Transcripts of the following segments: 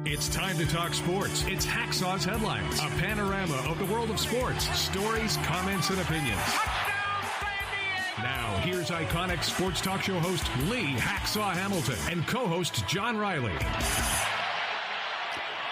It's time to talk sports. It's Hacksaw's Headlines, a panorama of the world of sports, stories, comments, and opinions. Now, here's iconic sports talk show host Lee Hacksaw Hamilton and co-host John Riley.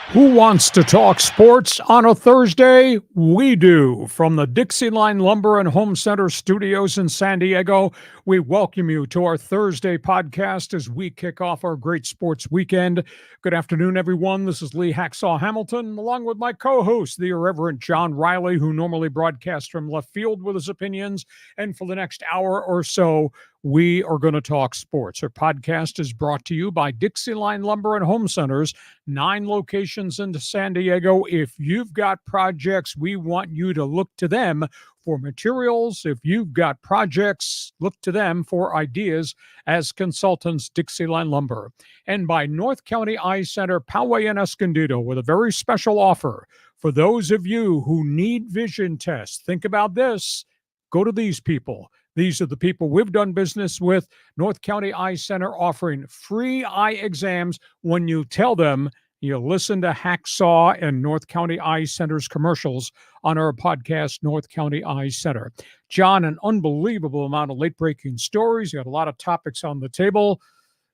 Who wants to talk sports on a Thursday? We do. From the DIXIELINE Lumber and Home Center studios in San Diego, we welcome you to our Thursday podcast as we kick off our great sports weekend. Good afternoon, everyone. This is Lee Hacksaw Hamilton, along with my co-host, the irreverent John Riley, who normally broadcasts from left field with his opinions. And for the next hour or so, we are going to talk sports. Our podcast is brought to you by DIXIELINE Lumber and Home Centers, 9 locations in San Diego. If you've got projects, we want you to look to them for materials. If you've got projects, look to them for ideas as consultants, DIXIELINE Lumber. And by North County Eye Center, Poway and Escondido, with a very special offer for those of you who need vision tests. Think about this. Go to these people. These are the people we've done business with. North County Eye Center offering free eye exams when you tell them you listen to Hacksaw and North County Eye Center's commercials on our podcast, North County Eye Center. John, an unbelievable amount of late-breaking stories. You got a lot of topics on the table.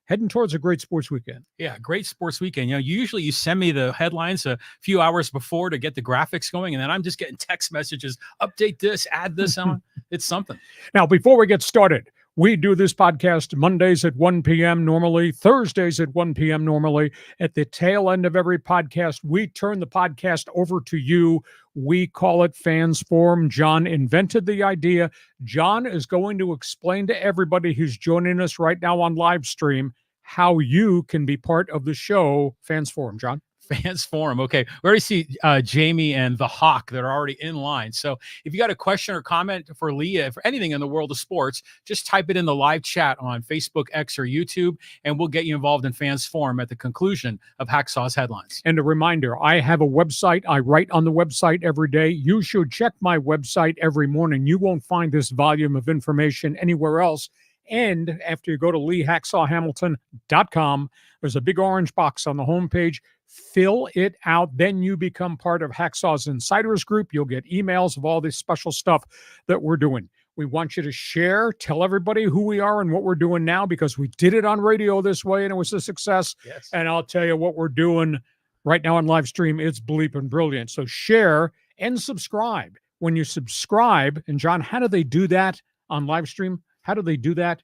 Heading towards a great sports weekend. Yeah, great sports weekend. You know, usually you send me the headlines a few hours before to get the graphics going, and then I'm just getting text messages, update this, add this on. It's something. Now, before we get started, we do this podcast Mondays at 1 p.m. normally, Thursdays at 1 p.m. normally. At the tail end of every podcast, we turn the podcast over to you. We call it Fans Forum. John invented the idea. John is going to explain to everybody who's joining us right now on live stream how you can be part of the show, Fans Forum. John? Fans Forum. Okay. We already see Jamie and the Hawk that are already in line. So if you got a question or comment for Leah, for anything in the world of sports, just type it in the live chat on Facebook, X, or YouTube, and we'll get you involved in Fans Forum at the conclusion of Hacksaw's Headlines. And a reminder, I have a website. I write on the website every day. You should check my website every morning. You won't find this volume of information anywhere else. And after you go to leehacksawhamilton.com, there's a big orange box on the homepage. Fill it out. Then you become part of Hacksaw's Insiders Group. You'll get emails of all this special stuff that we're doing. We want you to share, tell everybody who we are and what we're doing now, because we did it on radio this way and it was a success. Yes. And I'll tell you what we're doing right now on live stream. It's bleeping brilliant. So share and subscribe. When you subscribe, and John, how do they do that on live stream? How do they do that?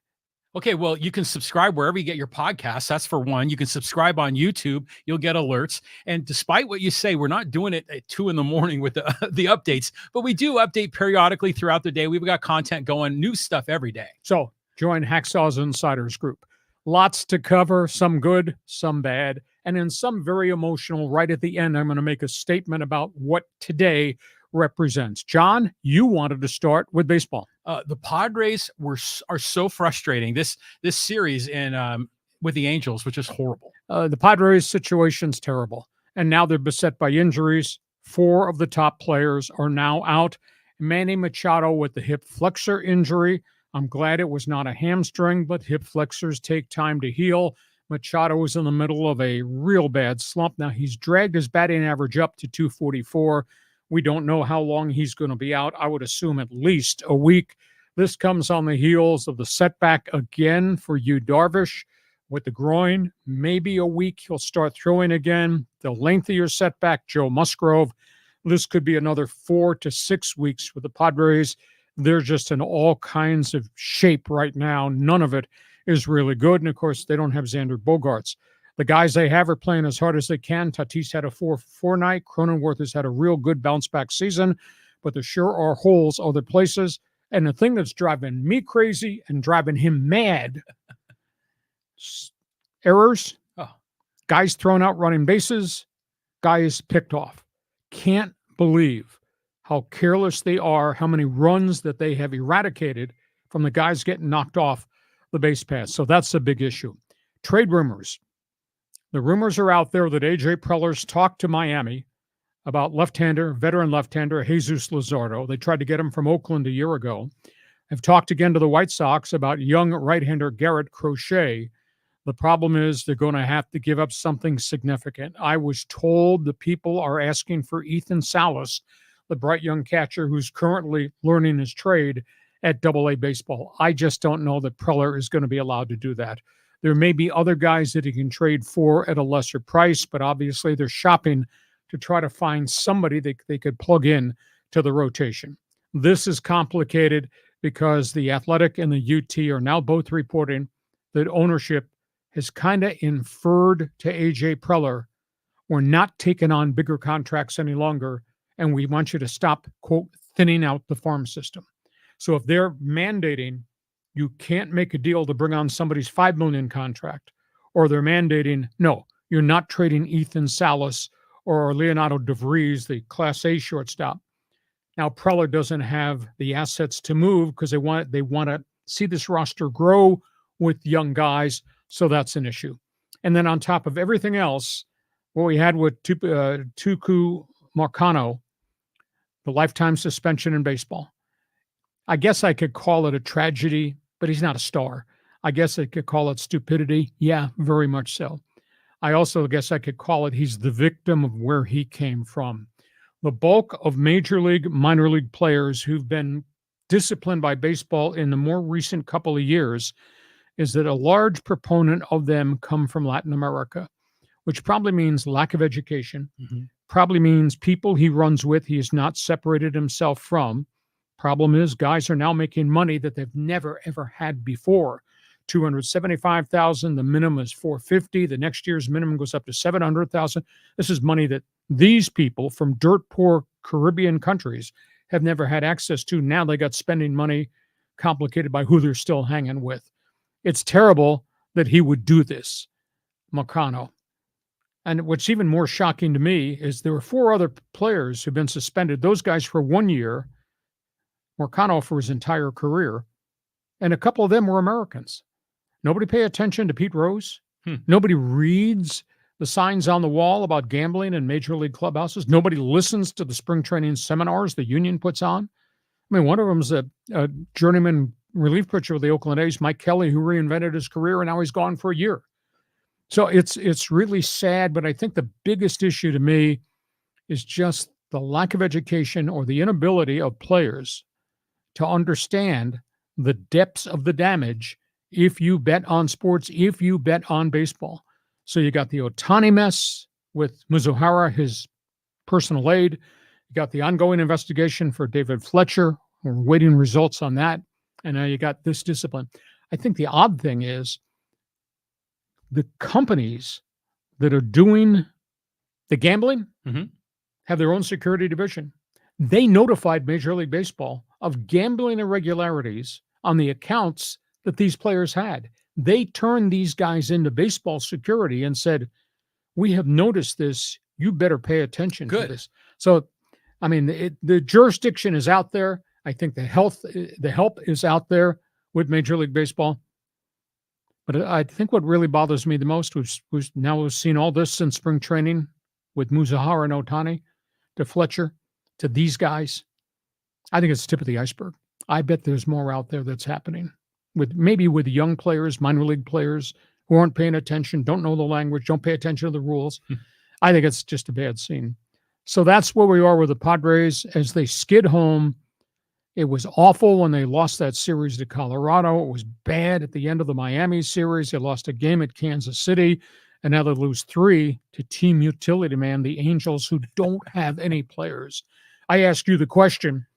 Okay, well, you can subscribe wherever you get your podcasts. That's for one. You can subscribe on YouTube. You'll get alerts. And despite what you say, we're not doing it at 2 a.m. with the updates, but we do update periodically throughout the day. We've got content going, new stuff every day. So join Hacksaw's Insiders Group. Lots to cover, some good, some bad, and then some very emotional. Right at the end, I'm going to make a statement about what today represents. John, you wanted to start with baseball. The Padres are so frustrating this series in with the Angels, which is horrible. The Padres situation's terrible, and now they're beset by injuries. 4 of the top players are now out. Manny Machado with the hip flexor injury. I'm glad it was not a hamstring, but hip flexors take time to heal. Machado is in the middle of a real bad slump. Now he's dragged his batting average up to 244. We don't know how long he's going to be out. I would assume at least a week. This comes on the heels of the setback again for Yu Darvish with the groin. Maybe a week he'll start throwing again. The lengthier setback, Joe Musgrove. This could be another 4 to 6 weeks for the Padres. They're just in all kinds of shape right now. None of it is really good. And, of course, they don't have Xander Bogaerts. The guys they have are playing as hard as they can. Tatis had a 4-4 night. Cronenworth has had a real good bounce-back season. But there sure are holes other places. And the thing that's driving me crazy and driving him mad, errors, guys thrown out running bases, guys picked off. Can't believe how careless they are, how many runs that they have eradicated from the guys getting knocked off the base paths. So that's a big issue. Trade rumors. The rumors are out there that A.J. Preller's talked to Miami about veteran left-hander Jesus Luzardo. They tried to get him from Oakland a year ago. I've talked again to the White Sox about young right-hander Garrett Crochet. The problem is they're going to have to give up something significant. I was told the people are asking for Ethan Salas, the bright young catcher who's currently learning his trade at AA baseball. I just don't know that Preller is going to be allowed to do that. There may be other guys that he can trade for at a lesser price, but obviously they're shopping to try to find somebody that they could plug in to the rotation. This is complicated because the Athletic and the UT are now both reporting that ownership has kind of inferred to AJ Preller, we're not taking on bigger contracts any longer, and we want you to stop, quote, thinning out the farm system. So if they're mandating you can't make a deal to bring on somebody's $5 million contract, or they're mandating, no, you're not trading Ethan Salas or Leonardo DeVries, the Class A shortstop. Now, Preller doesn't have the assets to move because they want to see this roster grow with young guys, so that's an issue. And then on top of everything else, what we had with Tuku Marcano, the lifetime suspension in baseball. I guess I could call it a tragedy, but he's not a star. I guess I could call it stupidity. Yeah, very much so. I also guess I could call it he's the victim of where he came from. The bulk of major league, minor league players who've been disciplined by baseball in the more recent couple of years is that a large proponent of them come from Latin America, which probably means lack of education, probably means people he runs with he has not separated himself from. Problem is, guys are now making money that they've never, ever had before. $275,000, the minimum is $450,000. The next year's minimum goes up to $700,000. This is money that these people from dirt poor Caribbean countries have never had access to. Now they got spending money complicated by who they're still hanging with. It's terrible that he would do this, Marcano. And what's even more shocking to me is there were 4 other players who've been suspended, those guys for 1 year, Marcano for his entire career, and a couple of them were Americans. Nobody pay attention to Pete Rose. Nobody reads the signs on the wall about gambling in major league clubhouses. Nobody listens to the spring training seminars the union puts on. I mean, one of them is a journeyman relief pitcher with the Oakland A's, Mike Kelly, who reinvented his career, and now he's gone for a year. So it's really sad, but I think the biggest issue to me is just the lack of education or the inability of players to understand the depths of the damage if you bet on sports, if you bet on baseball. So you got the Ohtani mess with Mizuhara, his personal aide. You got the ongoing investigation for David Fletcher. We're waiting results on that. And now you got this discipline. I think the odd thing is the companies that are doing the gambling have their own security division. They notified Major League Baseball of gambling irregularities on the accounts that these players had. They turned these guys into baseball security and said, we have noticed this. You better pay attention to this. So, I mean, the jurisdiction is out there. I think the help is out there with Major League Baseball. But I think what really bothers me the most was now we've seen all this in spring training with Mizuhara and Ohtani to Fletcher to these guys. I think it's the tip of the iceberg. I bet there's more out there that's happening with young players, minor league players who aren't paying attention, don't know the language, don't pay attention to the rules. I think it's just a bad scene. So that's where we are with the Padres as they skid home. It was awful when they lost that series to Colorado. It was bad at the end of the Miami series. They lost a game at Kansas City, and now they lose 3 to Team Utility Man, the Angels, who don't have any players. I ask you the question,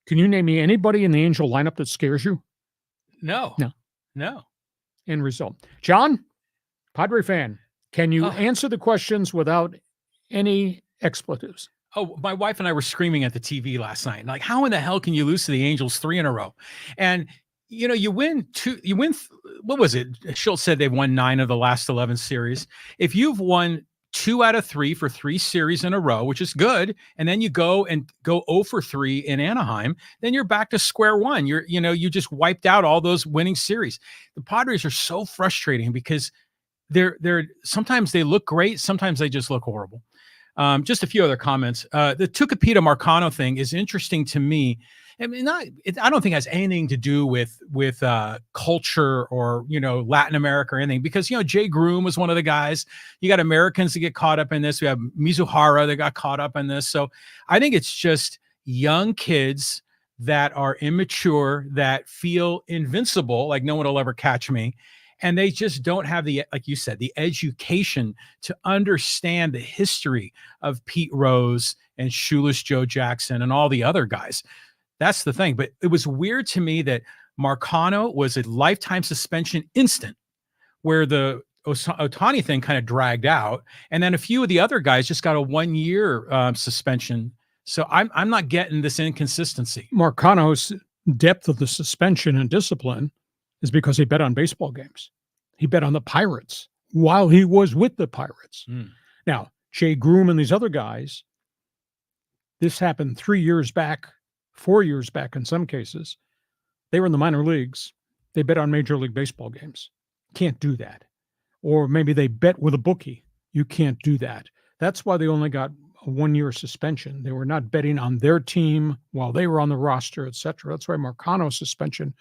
can you name me anybody in the Angel lineup that scares you? No. End result. John, Padre fan, can you answer the questions without any expletives? Oh, my wife and I were screaming at the TV last night. Like, how in the hell can you lose to the Angels 3 in a row? And, you win 2, what was it? Schultz said they've won 9 of the last 11 series. If you've won 2 out of 3 for 3 series in a row, which is good, and then you go 0 for 3 in Anaheim, then you're back to square one. You just wiped out all those winning series. The Padres are so frustrating because they're sometimes they look great, sometimes they just look horrible. Just a few other comments. The Tucupita Marcano thing is interesting to me. I mean, I don't think it has anything to do with culture or, Latin America or anything, because, Jay Groom was one of the guys. You got Americans that get caught up in this. We have Mizuhara that got caught up in this. So I think it's just young kids that are immature, that feel invincible, like no one will ever catch me. And they just don't have like you said, the education to understand the history of Pete Rose and Shoeless Joe Jackson and all the other guys. That's the thing. But it was weird to me that Marcano was a lifetime suspension instant, where the Ohtani thing kind of dragged out. And then a few of the other guys just got a 1-year suspension. So I'm not getting this inconsistency. Marcano's depth of the suspension and discipline is because he bet on baseball games. He bet on the Pirates while he was with the Pirates. Now, Jay Groom and these other guys, this happened 3 years back, 4 years back in some cases. They were in the minor leagues. They bet on Major League Baseball games. Can't do that. Or maybe they bet with a bookie. You can't do that. That's why they only got a 1-year suspension. They were not betting on their team while they were on the roster, etc. That's why Marcano's suspension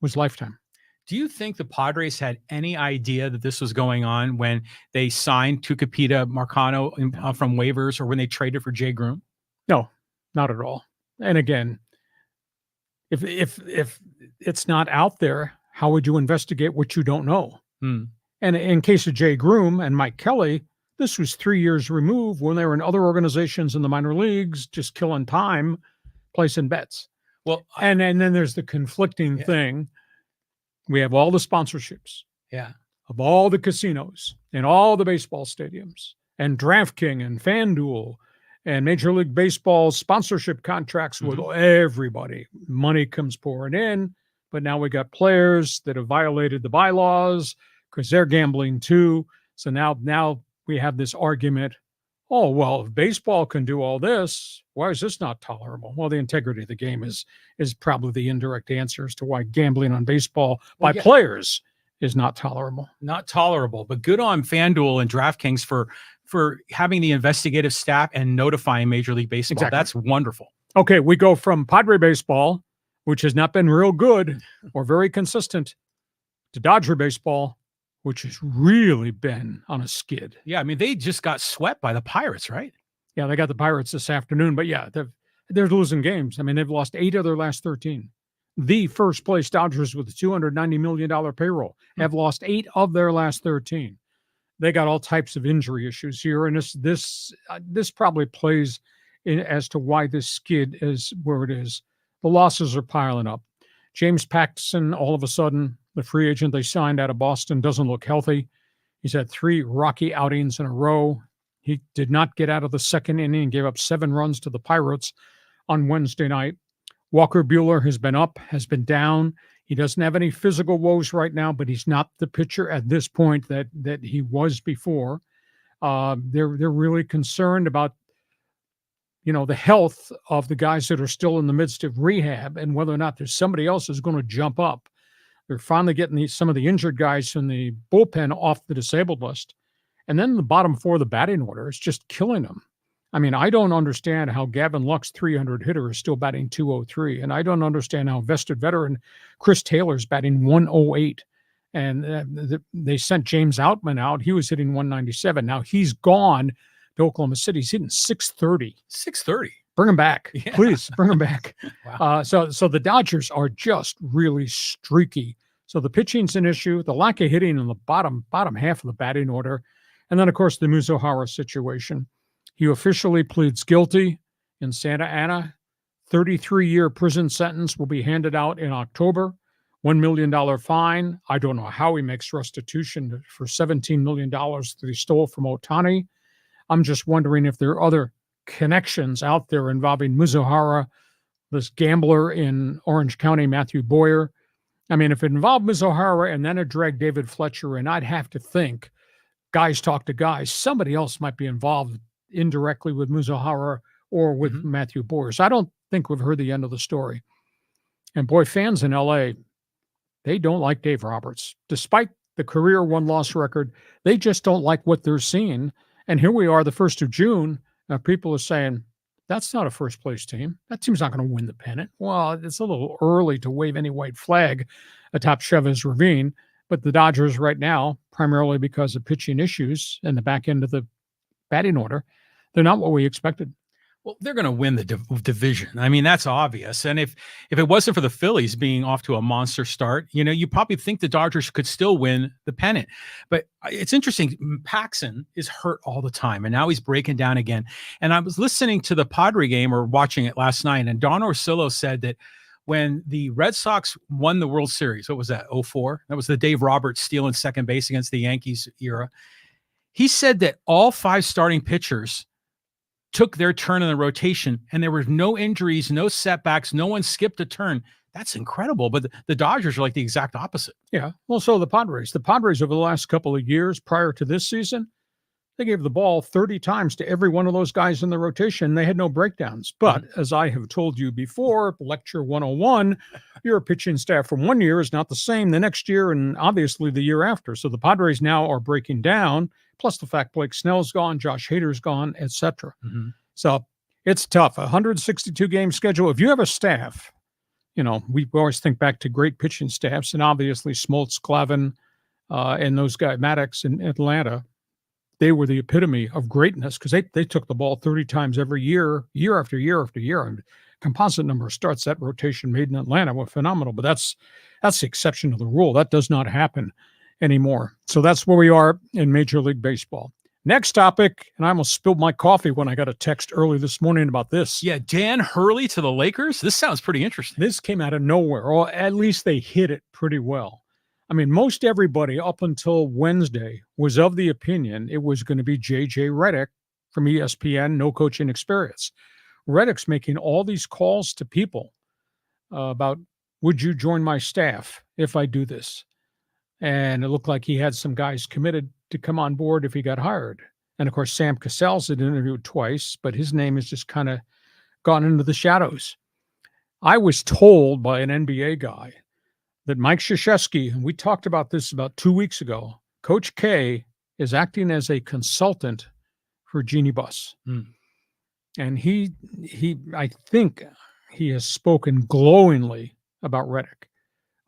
was lifetime. Do you think the Padres had any idea that this was going on when they signed Tucupita Marcano from waivers, or when they traded for Jay Groom? No, not at all. And again, if it's not out there, how would you investigate what you don't know? And in case of Jay Groom and Mike Kelly, this was 3 years removed when they were in other organizations in the minor leagues, just killing time, placing bets. Well, and then there's the conflicting thing. We have all the sponsorships of all the casinos and all the baseball stadiums and DraftKings and FanDuel and Major League Baseball sponsorship contracts with everybody. Money comes pouring in, but now we got players that have violated the bylaws because they're gambling too. So now we have this argument. Oh, well, if baseball can do all this, why is this not tolerable? Well, the integrity of the game is probably the indirect answer as to why gambling on baseball by players is not tolerable. Not tolerable, but good on FanDuel and DraftKings for having the investigative staff and notifying Major League Baseball. Exactly. That's wonderful. Okay, we go from Padre baseball, which has not been real good or very consistent, to Dodger baseball, which has really been on a skid. Yeah, I mean, they just got swept by the Pirates, right? Yeah, they got the Pirates this afternoon, but yeah, they're losing games. I mean, they've lost 8 of their last 13. The first place Dodgers with a $290 million payroll have lost 8 of their last 13. They got all types of injury issues here, and this probably plays in as to why this skid is where it is. The losses are piling up. James Paxton, all of a sudden, the free agent they signed out of Boston, doesn't look healthy. He's had 3 rocky outings in a row. He did not get out of the second inning and gave up 7 runs to the Pirates on Wednesday night. Walker Buehler has been up, has been down. He doesn't have any physical woes right now, but he's not the pitcher at this point that he was before. They're really concerned about the health of the guys that are still in the midst of rehab and whether or not there's somebody else who's going to jump up. They're finally getting some of the injured guys in the bullpen off the disabled list. And then the bottom 4 of the batting order is just killing them. I mean, I don't understand how Gavin Lux, 300 hitter, is still batting 203. And I don't understand how vested veteran Chris Taylor's batting 108. And they sent James Outman out. He was hitting 197. Now he's gone to Oklahoma City. He's hitting 630. 630. Bring him back. Yeah. Please bring him back. Wow. So the Dodgers are just really streaky. So the pitching's an issue, the lack of hitting in the bottom half of the batting order. And then, of course, the Mizuhara situation. He officially pleads guilty in Santa Ana. 33-year prison sentence will be handed out in October. $1 million fine. I don't know how he makes restitution for $17 million that he stole from Ohtani. I'm just wondering if there are other connections out there involving Mizuhara, this gambler in Orange County, Matthew Boyer. I mean, if it involved Mizuhara and then it dragged David Fletcher, and I'd have to think, guys talk to guys, somebody else might be involved indirectly with Mizuhara or with Matthew Boyer. So I don't think we've heard the end of the story. And boy, fans in LA, they don't like Dave Roberts. Despite the career 1-loss record, they just don't like what they're seeing. And here we are, the 1st of June, people are saying, That's not a first place team. That team's not going to win the pennant. Well, it's a little early to wave any white flag atop Chavez Ravine, but the Dodgers right now, primarily because of pitching issues in the back end of the batting order, they're not what we expected. Well, they're going to win the division. I mean, that's obvious. And if it wasn't for the Phillies being off to a monster start, you probably think the Dodgers could still win the pennant. But it's interesting. Paxson is hurt all the time, and now he's breaking down again. And I was listening to the Padre game or watching it last night, and Don Orsillo said that when the Red Sox won the World Series, what was that, 2004? That was the Dave Roberts stealing second base against the Yankees era. He said that all 5 starting pitchers took their turn in the rotation, and there were no injuries, no setbacks, no one skipped a turn. That's incredible. But the Dodgers are like the exact opposite. Yeah. Well, so the Padres over the last couple of years prior to this season, they gave the ball 30 times to every one of those guys in the rotation. They had no breakdowns. But as I have told you before, lecture 101, your pitching staff from one year is not the same the next year and obviously the year after. So the Padres now are breaking down, plus the fact Blake Snell's gone, Josh Hader's gone, etc. So it's tough. 162 game schedule. If you have a staff, we always think back to great pitching staffs, and obviously Smoltz, Clavin, and those guys, Maddox in Atlanta, they were the epitome of greatness because they took the ball 30 times every year, year after year after year. And composite number of starts that rotation made in Atlanta were phenomenal, but that's the exception to the rule. That does not happen anymore. So that's where we are in Major League Baseball. Next topic, and I almost spilled my coffee when I got a text early this morning about this. Yeah, Dan Hurley to the Lakers. This sounds pretty interesting. This came out of nowhere, or at least they hit it pretty well. I mean, most everybody up until Wednesday was of the opinion it was going to be J.J. Redick from ESPN, no coaching experience. Redick's making all these calls to people about, would you join my staff if I do this? And it looked like he had some guys committed to come on board if he got hired. And, of course, Sam Cassell's had interviewed twice, but his name has just kind of gone into the shadows. I was told by an NBA guy that Mike Krzyzewski, and we talked about this about 2 weeks ago, Coach K is acting as a consultant for Jeannie Buss. And I think he has spoken glowingly about Redick.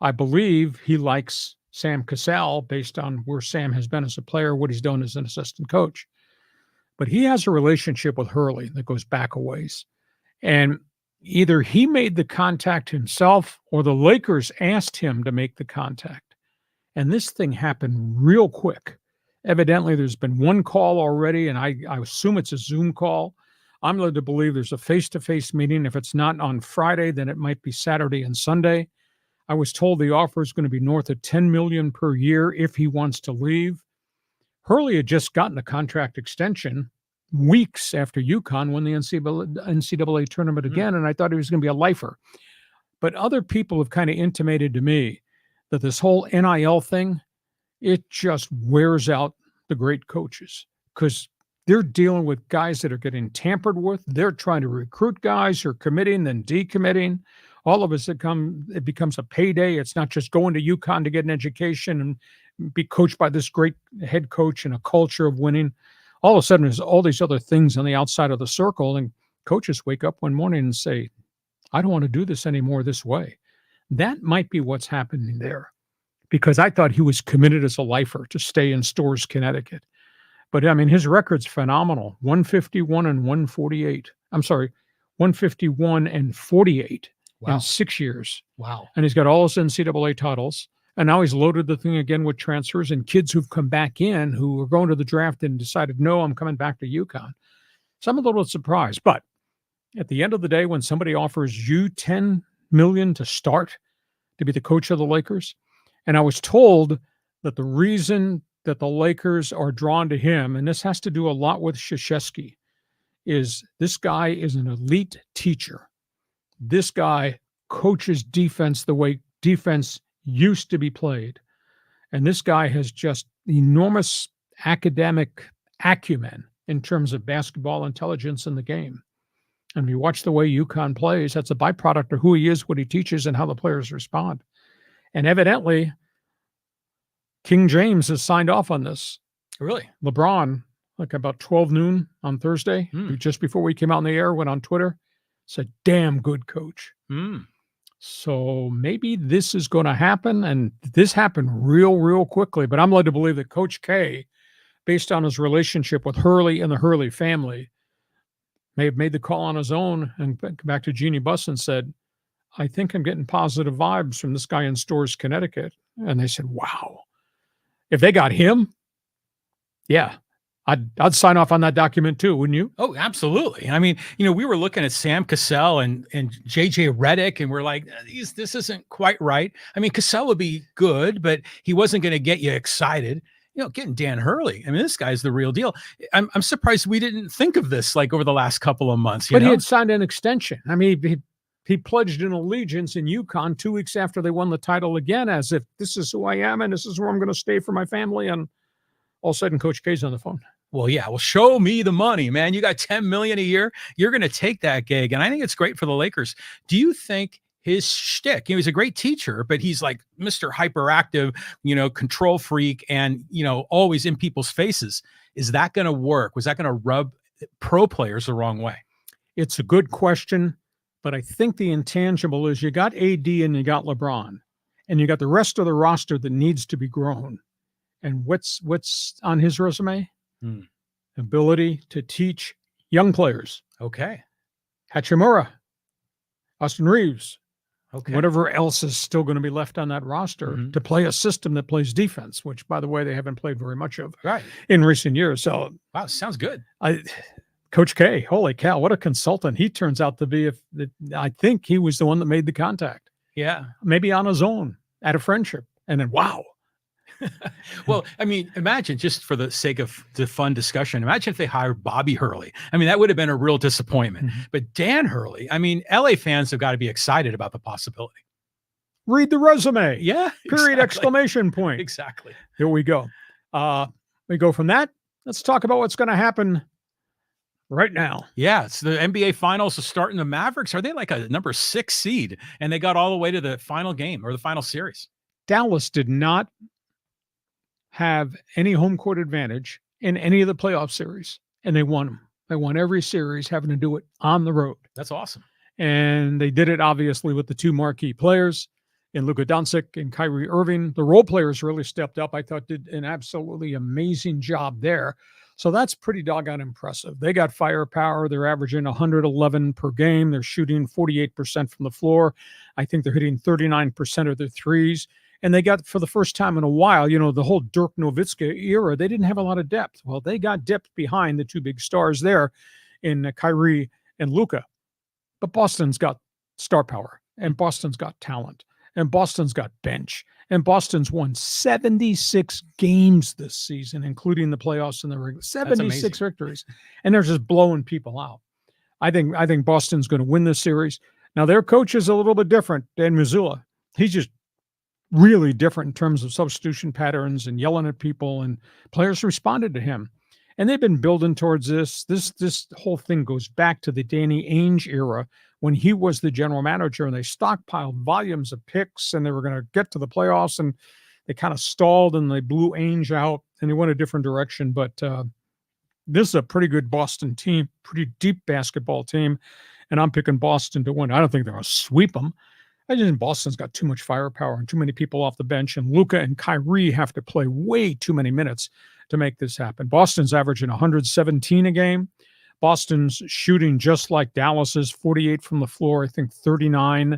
I believe he likes Sam Cassell based on where Sam has been as a player, what he's done as an assistant coach. But he has a relationship with Hurley that goes back a ways. And either he made the contact himself or the Lakers asked him to make the contact. And this thing happened real quick. Evidently, there's been one call already, and I assume it's a Zoom call. I'm led to believe there's a face-to-face meeting. If it's not on Friday, then it might be Saturday and Sunday. I was told the offer is going to be north of $10 million per year if he wants to leave. Hurley had just gotten a contract extension weeks after UConn won the NCAA tournament again, and I thought he was going to be a lifer. But other people have kind of intimated to me that this whole NIL thing, it just wears out the great coaches because they're dealing with guys that are getting tampered with. They're trying to recruit guys who are committing, then decommitting. All of us it becomes a payday. It's not just going to UConn to get an education and be coached by this great head coach and a culture of winning. All of a sudden, there's all these other things on the outside of the circle, and coaches wake up one morning and say, I don't want to do this anymore this way. That might be what's happening there, because I thought he was committed as a lifer to stay in Storrs, Connecticut. But, I mean, his record's phenomenal, 151 and 148. I'm sorry, 151 and 48 in 6 years. Wow. And he's got all his NCAA titles. And now he's loaded the thing again with transfers and kids who've come back in who are going to the draft and decided, no, I'm coming back to UConn. So I'm a little surprised. But at the end of the day, when somebody offers you $10 million to start to be the coach of the Lakers, and I was told that the reason that the Lakers are drawn to him, and this has to do a lot with Krzyzewski, is this guy is an elite teacher. This guy coaches defense the way defense used to be played. And this guy has just enormous academic acumen in terms of basketball intelligence in the game. And if you watch the way UConn plays, that's a byproduct of who he is, what he teaches, and how the players respond. And evidently, King James has signed off on this. Really? LeBron like about 12 noon on Thursday, just before we came out in the air, went on Twitter, said, damn good coach. So maybe this is going to happen, and this happened real quickly. But I'm led to believe that Coach K, based on his relationship with Hurley and the Hurley family, may have made the call on his own and back to Jeannie Buss and said, I think I'm getting positive vibes from this guy in Storrs, Connecticut. And they said, wow, if they got him, yeah, I'd sign off on that document too, wouldn't you? Oh, absolutely. I mean, we were looking at Sam Cassell and JJ Redick, and we're like, this isn't quite right. I mean, Cassell would be good, but he wasn't going to get you excited. Getting Dan Hurley. I mean, this guy's the real deal. I'm surprised we didn't think of this like over the last couple of months. But he had signed an extension. I mean, he pledged an allegiance in UConn 2 weeks after they won the title again, as if this is who I am and this is where I'm going to stay for my family. And all of a sudden, Coach K's on the phone. Well, yeah. Well, show me the money, man. You got $10 million a year. You're going to take that gig, and I think it's great for the Lakers. Do you think his shtick? He's a great teacher, but he's like Mr. Hyperactive, control freak, and always in people's faces. Is that going to work? Was that going to rub pro players the wrong way? It's a good question, but I think the intangible is you got AD and you got LeBron, and you got the rest of the roster that needs to be grown. And what's on his resume? Ability to teach young players. Okay. Hachimura, Austin Reeves, okay, whatever else is still going to be left on that roster to play a system that plays defense, which, by the way, they haven't played very much of in recent years. So, wow, sounds good. Coach K, holy cow, what a consultant he turns out to be. I think he was the one that made the contact. Yeah. Maybe on his own, out of friendship. And then, wow. Well, I mean, imagine, just for the sake of the fun discussion, imagine if they hired Bobby Hurley. I mean, that would have been a real disappointment. But Dan Hurley, I mean, LA fans have got to be excited about the possibility. Read the resume. Yeah. Period, exclamation point. Exactly. Here we go. We go from that. Let's talk about what's going to happen right now. Yeah, it's the NBA Finals are starting. The Mavericks, are they like a number 6 seed? And they got all the way to the final game or the final series. Dallas did not have any home court advantage in any of the playoff series, and they won them. They won every series, having to do it on the road. That's awesome. And they did it, obviously, with the two marquee players in Luka Doncic and Kyrie Irving. The role players really stepped up. I thought did an absolutely amazing job there. So that's pretty doggone impressive. They got firepower. They're averaging 111 per game. They're shooting 48% from the floor. I think they're hitting 39% of their threes. And they got, for the first time in a while, the whole Dirk Nowitzki era, they didn't have a lot of depth. Well, they got depth behind the two big stars there in Kyrie and Luka. But Boston's got star power, and Boston's got talent, and Boston's got bench, and Boston's won 76 games this season, including the playoffs and the regular. 76 victories, and they're just blowing people out. I think Boston's going to win this series. Now, their coach is a little bit different than Missoula. He's just really different in terms of substitution patterns and yelling at people, and players responded to him. And they've been building towards this. This whole thing goes back to the Danny Ainge era when he was the general manager, and they stockpiled volumes of picks, and they were going to get to the playoffs, and they kind of stalled, and they blew Ainge out, and they went a different direction. But this is a pretty good Boston team, pretty deep basketball team, and I'm picking Boston to win. I don't think they're going to sweep them. I just think Boston's got too much firepower and too many people off the bench, and Luka and Kyrie have to play way too many minutes to make this happen. Boston's averaging 117 a game. Boston's shooting just like Dallas's, 48 from the floor, I think 39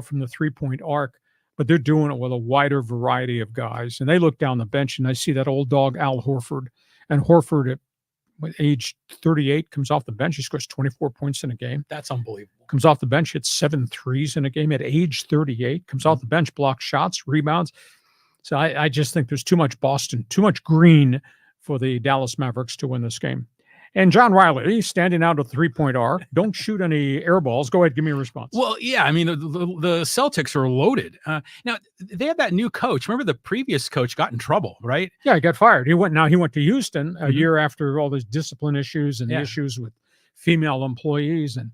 from the three-point arc, but they're doing it with a wider variety of guys. And they look down the bench, and I see that old dog Al Horford, and Horford at age 38 comes off the bench. He scores 24 points in a game. That's unbelievable. Comes off the bench, hits 7 threes in a game at age 38. Comes off the bench, blocks shots, rebounds. So I just think there's too much Boston, too much green for the Dallas Mavericks to win this game. And John Riley, standing out of the three-point arc. Don't shoot any air balls. Go ahead, give me a response. Well, yeah, I mean, the Celtics are loaded. Now, they have that new coach. Remember, the previous coach got in trouble, right? Yeah, he got fired. He went to Houston a year after all those discipline issues and the issues with female employees. And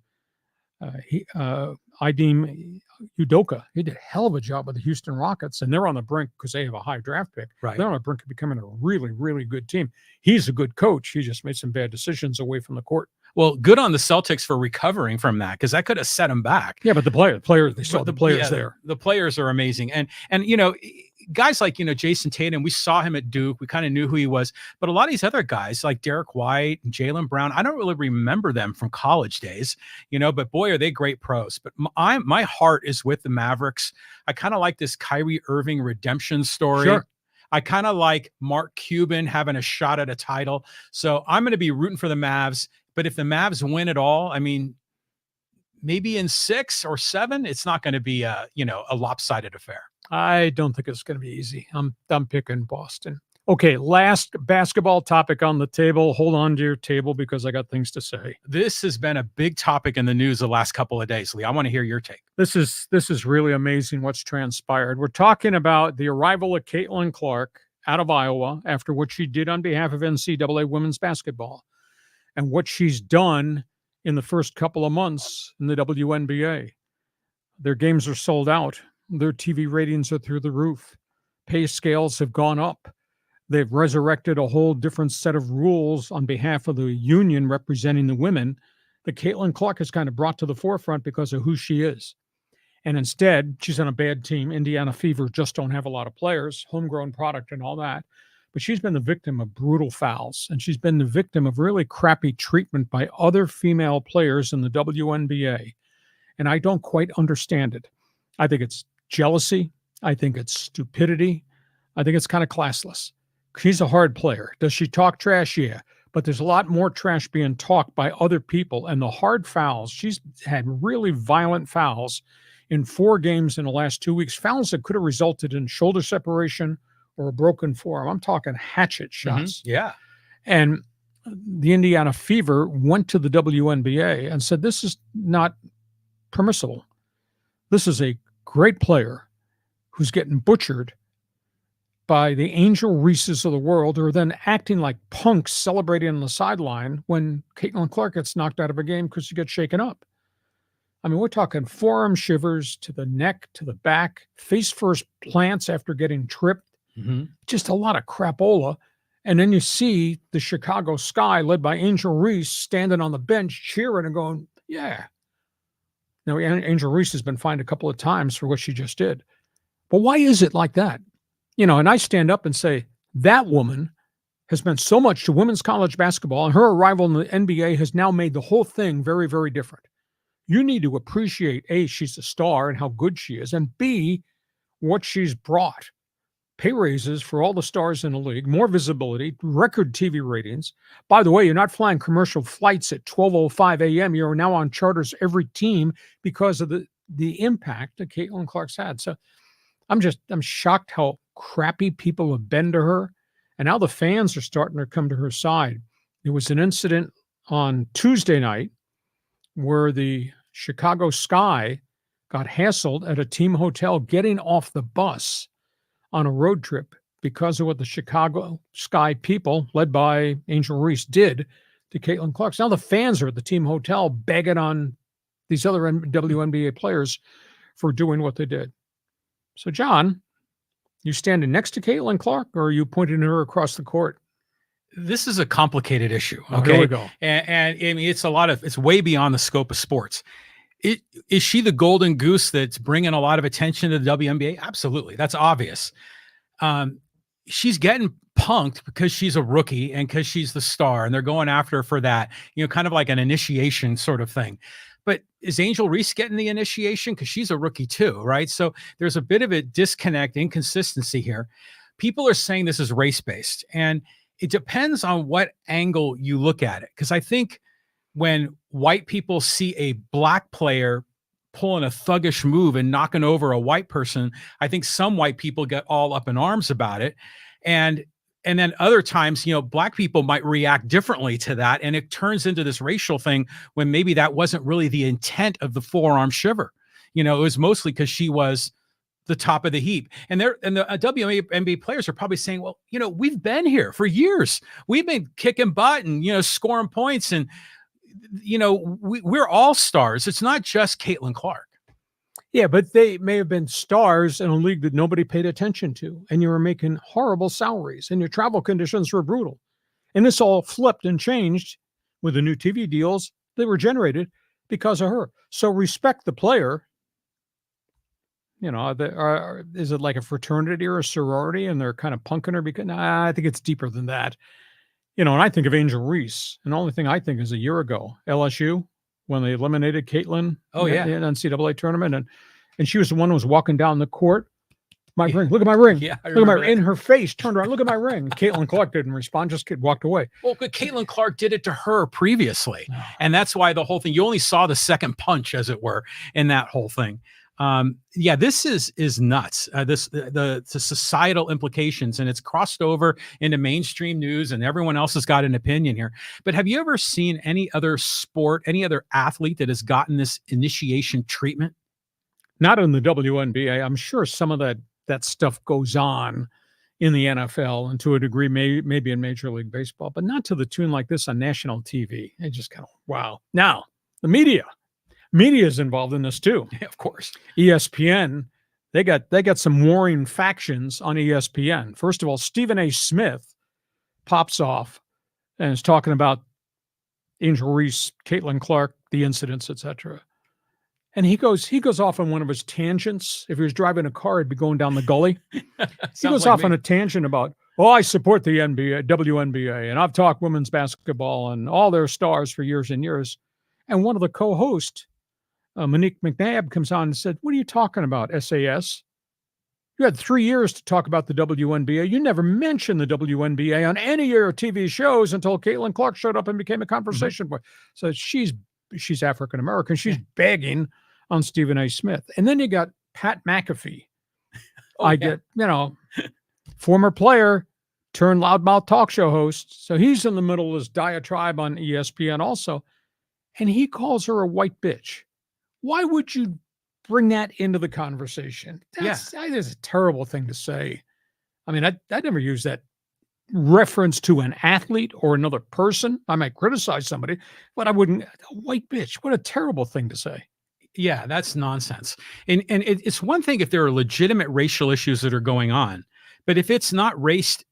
Idem Udoka. He did a hell of a job with the Houston Rockets, and they're on the brink because they have a high draft pick. Right. They're on the brink of becoming a really, really good team. He's a good coach. He just made some bad decisions away from the court. Well, good on the Celtics for recovering from that, because that could have set them back. Yeah, but the players, they saw the players there. The players are amazing. And guys like, Jason Tatum, we saw him at Duke. We kind of knew who he was. But a lot of these other guys like Derek White and Jaylen Brown, I don't really remember them from college days, but boy, are they great pros. But my heart is with the Mavericks. I kind of like this Kyrie Irving redemption story. Sure. I kind of like Mark Cuban having a shot at a title. So I'm going to be rooting for the Mavs. But if the Mavs win it all, I mean, maybe in 6 or 7, it's not going to be a lopsided affair. I don't think it's going to be easy. I'm picking Boston. Okay, last basketball topic on the table. Hold on to your table because I got things to say. This has been a big topic in the news the last couple of days, Lee. I want to hear your take. This is really amazing what's transpired. We're talking about the arrival of Caitlin Clark out of Iowa after what she did on behalf of NCAA women's basketball and what she's done in the first couple of months in the WNBA. Their games are sold out. Their TV ratings are through the roof. Pay scales have gone up. They've resurrected a whole different set of rules on behalf of the union representing the women that Caitlin Clark has kind of brought to the forefront because of who she is. And instead, she's on a bad team. Indiana Fever just don't have a lot of players, homegrown product and all that. But she's been the victim of brutal fouls, and she's been the victim of really crappy treatment by other female players in the WNBA. And I don't quite understand it. I think it's jealousy. I think it's stupidity. I think it's kind of classless. She's a hard player. Does she talk trash? Yeah. But there's a lot more trash being talked by other people. And the hard fouls, she's had really violent fouls in 4 games in the last 2 weeks. Fouls that could have resulted in shoulder separation or a broken forearm. I'm talking hatchet shots. Mm-hmm. Yeah. And the Indiana Fever went to the WNBA and said, this is not permissible. This is a great player who's getting butchered by the Angel Reeses of the world, who are then acting like punks celebrating on the sideline when Caitlin Clark gets knocked out of a game because she gets shaken up. I mean, we're talking forearm shivers to the neck, to the back, face first plants after getting tripped. Mm-hmm. Just a lot of crapola. And then you see the Chicago Sky led by Angel Reese standing on the bench cheering and going, yeah. Now, Angel Reese has been fined a couple of times for what she just did. But why is it like that? And I stand up and say, that woman has meant so much to women's college basketball, and her arrival in the NBA has now made the whole thing very, very different. You need to appreciate, A, she's a star and how good she is, and B, what she's brought. Pay raises for all the stars in the league, more visibility, record TV ratings. By the way, you're not flying commercial flights at 12:05 a.m. You're now on charters every team because of the impact that Caitlin Clark's had. So I'm shocked how crappy people have been to her. And now the fans are starting to come to her side. There was an incident on Tuesday night where the Chicago Sky got hassled at a team hotel getting off the bus on a road trip because of what the Chicago Sky people, led by Angel Reese, did to Caitlin Clark. So now the fans are at the team hotel begging on these other WNBA players for doing what they did. So, John, you standing next to Caitlin Clark, or are you pointing at her across the court? This is a complicated issue. Okay. Oh, here we go. And I mean, it's way beyond the scope of sports. Is she the golden goose that's bringing a lot of attention to the WNBA? Absolutely. That's obvious. She's getting punked because she's a rookie and because she's the star, and they're going after her for that, kind of like an initiation sort of thing. But is Angel Reese getting the initiation? Because she's a rookie too, right? So there's a bit of a disconnect, inconsistency here. People are saying this is race-based, and it depends on what angle you look at it. Because I think when white people see a black player pulling a thuggish move and knocking over a white person, I think some white people get all up in arms about it. And then other times, black people might react differently to that. And it turns into this racial thing when maybe that wasn't really the intent of the forearm shiver. It was mostly because she was the top of the heap. And the WNBA players are probably saying, well, we've been here for years. We've been kicking butt and, scoring points. And, we're all stars. It's not just Caitlin Clark. Yeah, but they may have been stars in a league that nobody paid attention to, and you were making horrible salaries, and your travel conditions were brutal. And this all flipped and changed with the new TV deals that were generated because of her. So respect the player. You know, is it like a fraternity or a sorority, and they're kind of punking her? Because I think it's deeper than that. You know, and I think of Angel Reese, and the only thing I think is a year ago, LSU, when they eliminated Caitlin in the NCAA tournament, and she was the one who was walking down the court. My ring, look at my ring. Yeah, look at my ring. In her face, turned around, look at my ring. Caitlin Clark didn't respond, just walked away. Well, but Caitlin Clark did it to her previously. And that's why the whole thing, you only saw the second punch, as it were, in that whole thing. This is nuts. The societal implications, and it's crossed over into mainstream news, and everyone else has got an opinion here. But have you ever seen any other sport, any other athlete that has gotten this initiation treatment? Not in the WNBA. I'm sure some of that stuff goes on in the NFL and to a degree, maybe in Major League Baseball, but not to the tune like this on national TV. It just kind of, wow. Now, the media is involved in this too. Yeah, of course. ESPN, they got some warring factions on ESPN. First of all, Stephen A. Smith pops off and is talking about Angel Reese, Caitlin Clark, the incidents, etc. And he goes off on one of his tangents. If he was driving a car, he'd be going down the gully. He goes off on a tangent about, I support the NBA, WNBA, and I've talked women's basketball and all their stars for years and years. And one of the co-hosts, Monique McNabb, comes on and said, what are you talking about, SAS? You had 3 years to talk about the WNBA. You never mentioned the WNBA on any of your TV shows until Caitlin Clark showed up and became a conversation point. So she's African-American. She's begging on Stephen A. Smith. And then you got Pat McAfee. Former player turned loudmouth talk show host. So he's in the middle of this diatribe on ESPN also. And he calls her a white bitch. Why would you bring that into the conversation? That is a terrible thing to say. I mean, I never use that reference to an athlete or another person. I might criticize somebody, but I wouldn't. A white bitch. What a terrible thing to say. Yeah, that's nonsense. And it's one thing if there are legitimate racial issues that are going on, but if it's not race,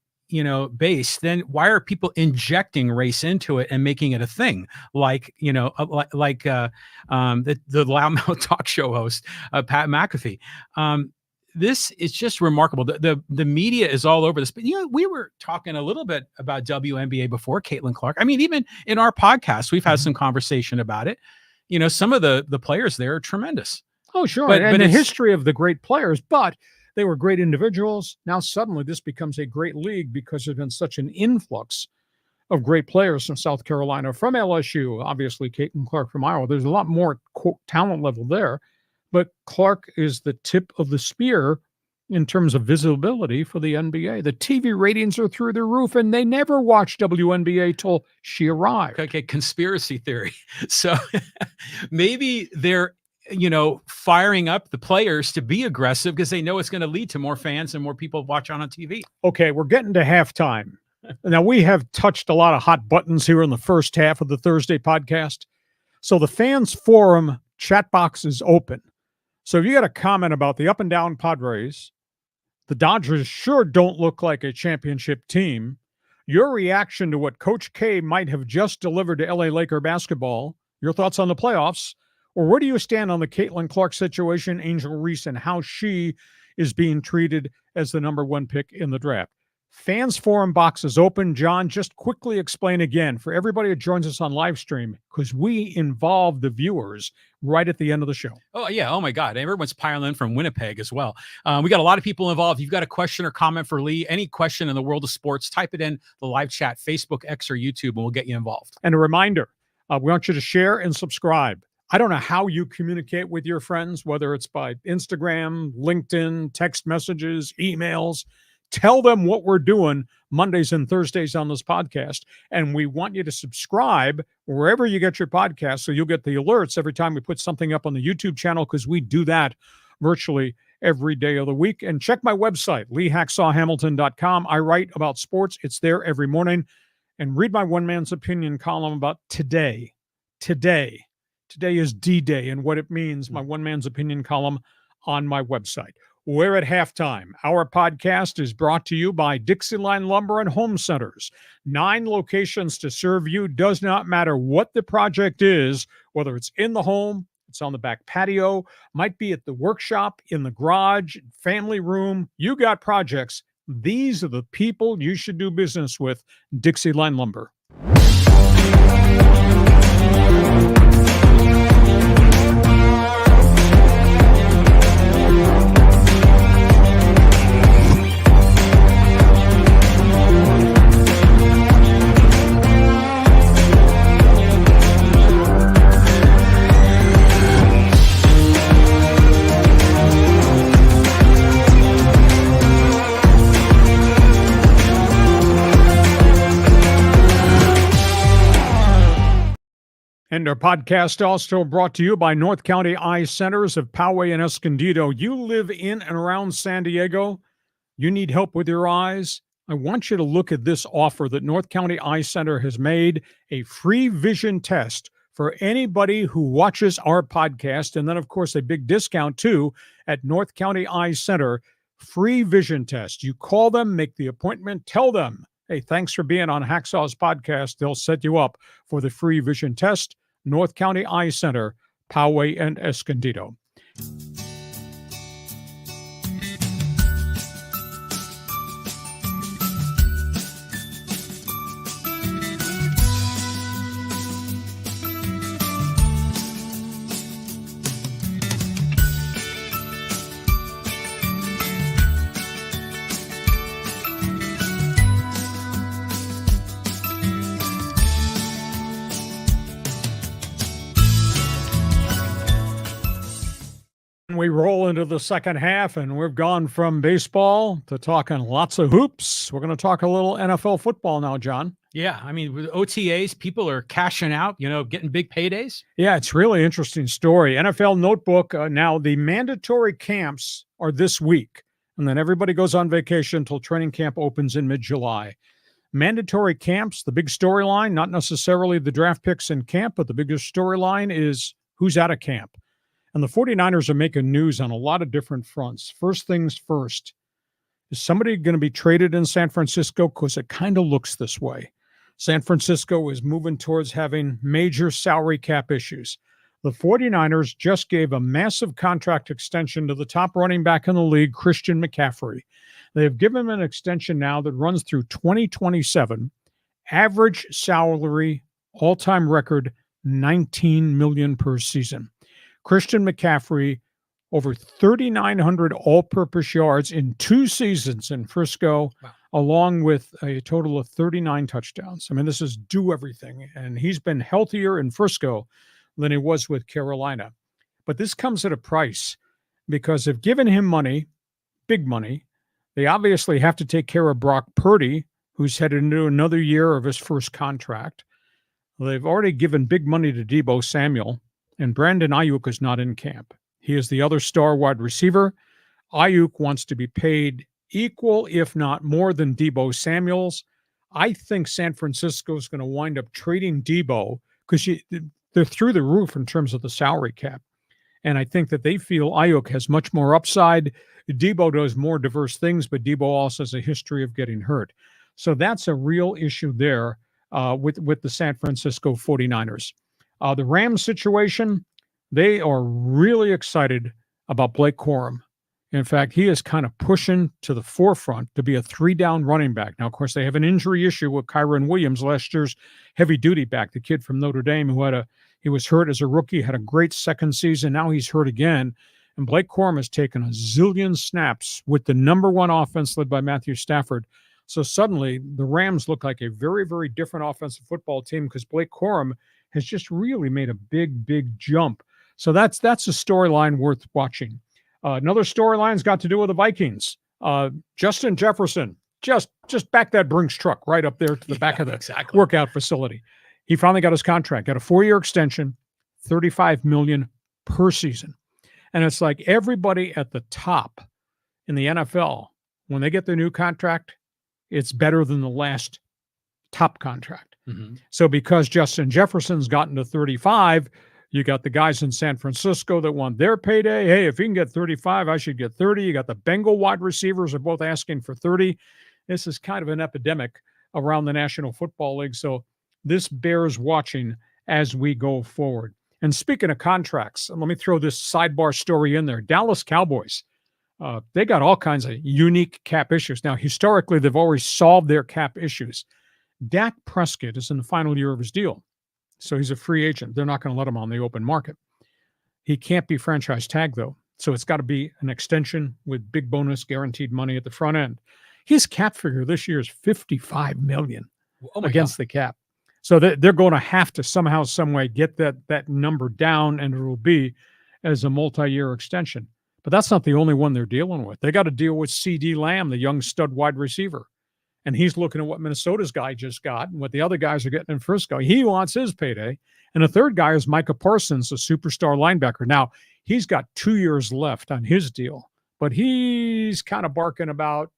based, then why are people injecting race into it and making it a thing? Like, the loudmouth talk show host, Pat McAfee. This is just remarkable. The media is all over this. But, we were talking a little bit about WNBA before, Caitlin Clark. I mean, even in our podcast, we've had some conversation about it. Some of the players there are tremendous. Oh, sure. But the history of the great players, but they were great individuals. Now suddenly this becomes a great league because there's been such an influx of great players from South Carolina, from LSU, obviously Caitlin Clark from Iowa. There's a lot more, quote, talent level there. But Clark is the tip of the spear in terms of visibility for the NBA. The TV ratings are through the roof, and they never watched WNBA till she arrived. Okay, conspiracy theory. So maybe they're, firing up the players to be aggressive because they know it's going to lead to more fans and more people watch on TV. Okay, we're getting to halftime. Now, we have touched a lot of hot buttons here in the first half of the Thursday podcast. So the fans forum chat box is open. So if you got a comment about the up and down Padres, the Dodgers sure don't look like a championship team, your reaction to what Coach K might have just delivered to LA Laker basketball, your thoughts on the playoffs, or where do you stand on the Caitlin Clark situation, Angel Reese, and how she is being treated as the number one pick in the draft? Fans forum box is open. John, just quickly explain again for everybody who joins us on live stream, because we involve the viewers right at the end of the show. Oh, yeah. Oh, my God. Everyone's piling in from Winnipeg as well. We got a lot of people involved. If you've got a question or comment for Lee, any question in the world of sports, type it in the live chat, Facebook, X, or YouTube, and we'll get you involved. And a reminder, we want you to share and subscribe. I don't know how you communicate with your friends, whether it's by Instagram, LinkedIn, text messages, emails. Tell them what we're doing Mondays and Thursdays on this podcast. And we want you to subscribe wherever you get your podcast so you'll get the alerts every time we put something up on the YouTube channel, because we do that virtually every day of the week. And check my website, leehacksawhamilton.com. I write about sports. It's there every morning. And read my one man's opinion column about today, today is D-Day and what it means, my one man's opinion column on my website. We're at halftime. Our podcast is brought to you by DIXIELINE Lumber and Home Centers. 9 locations to serve you. Does not matter what the project is, whether it's in the home, it's on the back patio, might be at the workshop, in the garage, family room. You got projects. These are the people you should do business with. DIXIELINE Lumber. And our podcast also brought to you by North County Eye Centers of Poway and Escondido. You live in and around San Diego. You need help with your eyes. I want you to look at this offer that North County Eye Center has made, a free vision test for anybody who watches our podcast. And then, of course, a big discount, too, at North County Eye Center. Free vision test. You call them, make the appointment, tell them, hey, thanks for being on Hacksaw's podcast. They'll set you up for the free vision test. North County Eye Center, Poway and Escondido. We roll into the second half, and we've gone from baseball to talking lots of hoops. We're going to talk a little NFL football now, John. Yeah, I mean, with OTAs, people are cashing out, getting big paydays. Yeah, it's really interesting story. NFL Notebook, now the mandatory camps are this week, and then everybody goes on vacation until training camp opens in mid-July. Mandatory camps, the big storyline, not necessarily the draft picks in camp, but the biggest storyline is who's out of camp. And the 49ers are making news on a lot of different fronts. First things first, is somebody going to be traded in San Francisco? Because it kind of looks this way. San Francisco is moving towards having major salary cap issues. The 49ers just gave a massive contract extension to the top running back in the league, Christian McCaffrey. They have given him an extension now that runs through 2027. Average salary, all-time record, $19 million per season. Christian McCaffrey, over 3,900 all-purpose yards in 2 seasons in Frisco, wow, along with a total of 39 touchdowns. I mean, this is do everything, and he's been healthier in Frisco than he was with Carolina. But this comes at a price because they've given him money, big money. They obviously have to take care of Brock Purdy, who's headed into another year of his first contract. They've already given big money to Deebo Samuel. And Brandon Ayuk is not in camp. He is the other star wide receiver. Ayuk wants to be paid equal, if not more, than Deebo Samuel's. I think San Francisco is going to wind up trading Deebo because they're through the roof in terms of the salary cap. And I think that they feel Ayuk has much more upside. Deebo does more diverse things, but Deebo also has a history of getting hurt. So that's a real issue there with the San Francisco 49ers. The Rams situation, they are really excited about Blake Corum. In fact, he is kind of pushing to the forefront to be a 3-down running back. Now, of course, they have an injury issue with Kyron Williams, last year's heavy-duty back, the kid from Notre Dame he was hurt as a rookie, had a great second season. Now he's hurt again. And Blake Corum has taken a zillion snaps with the number 1 offense led by Matthew Stafford. So suddenly, the Rams look like a very, very different offensive football team because Blake Corum has just really made a big, big jump. So that's a storyline worth watching. Another storyline's got to do with the Vikings. Justin Jefferson, just back that Brinks truck right up there to the back of the workout facility. He finally got his contract, got a 4-year extension, $35 million per season. And it's like everybody at the top in the NFL, when they get their new contract, it's better than the last top contract. Mm-hmm. So because Justin Jefferson's gotten to 35, You got the guys in San Francisco that want their payday. Hey, if you can get 35, I should get 30. You got the Bengal wide receivers are both asking for 30. This is kind of an epidemic around the National Football League. So this bears watching as we go forward. And speaking of contracts, let me throw this sidebar story in there. Dallas Cowboys, they got all kinds of unique cap issues. Now, historically, they've always solved their cap issues. Dak Prescott is in the final year of his deal. So he's a free agent. They're not going to let him on the open market. He can't be franchise tagged, though. So it's got to be an extension with big bonus guaranteed money at the front end. His cap figure this year is $55 million against the cap. So they're going to have to somehow, some way get that number down, and it will be as a multi-year extension. But that's not the only one they're dealing with. They got to deal with C.D. Lamb, the young stud wide receiver. And he's looking at what Minnesota's guy just got and what the other guys are getting in Frisco. He wants his payday. And the third guy is Micah Parsons, a superstar linebacker. Now, he's got 2 years left on his deal, but he's kind of barking about,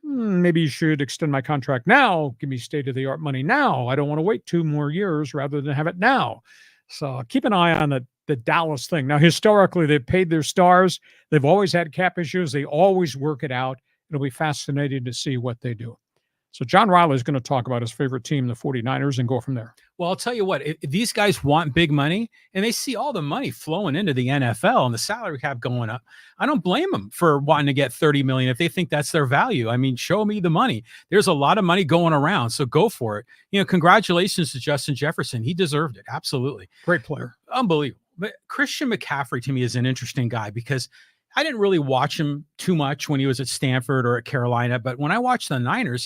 maybe you should extend my contract now. Give me state-of-the-art money now. I don't want to wait 2 more years rather than have it now. So keep an eye on the Dallas thing. Now, historically, they've paid their stars. They've always had cap issues. They always work it out. It'll be fascinating to see what they do. So John Riley is going to talk about his favorite team, the 49ers, and go from there. Well, I'll tell you what, if these guys want big money and they see all the money flowing into the NFL and the salary cap going up, I don't blame them for wanting to get $30 million if they think that's their value. I mean, show me the money. There's a lot of money going around, so go for it. Congratulations to Justin Jefferson. He deserved it. Absolutely. Great player. Unbelievable. But Christian McCaffrey to me is an interesting guy because I didn't really watch him too much when he was at Stanford or at Carolina, but when I watch the Niners,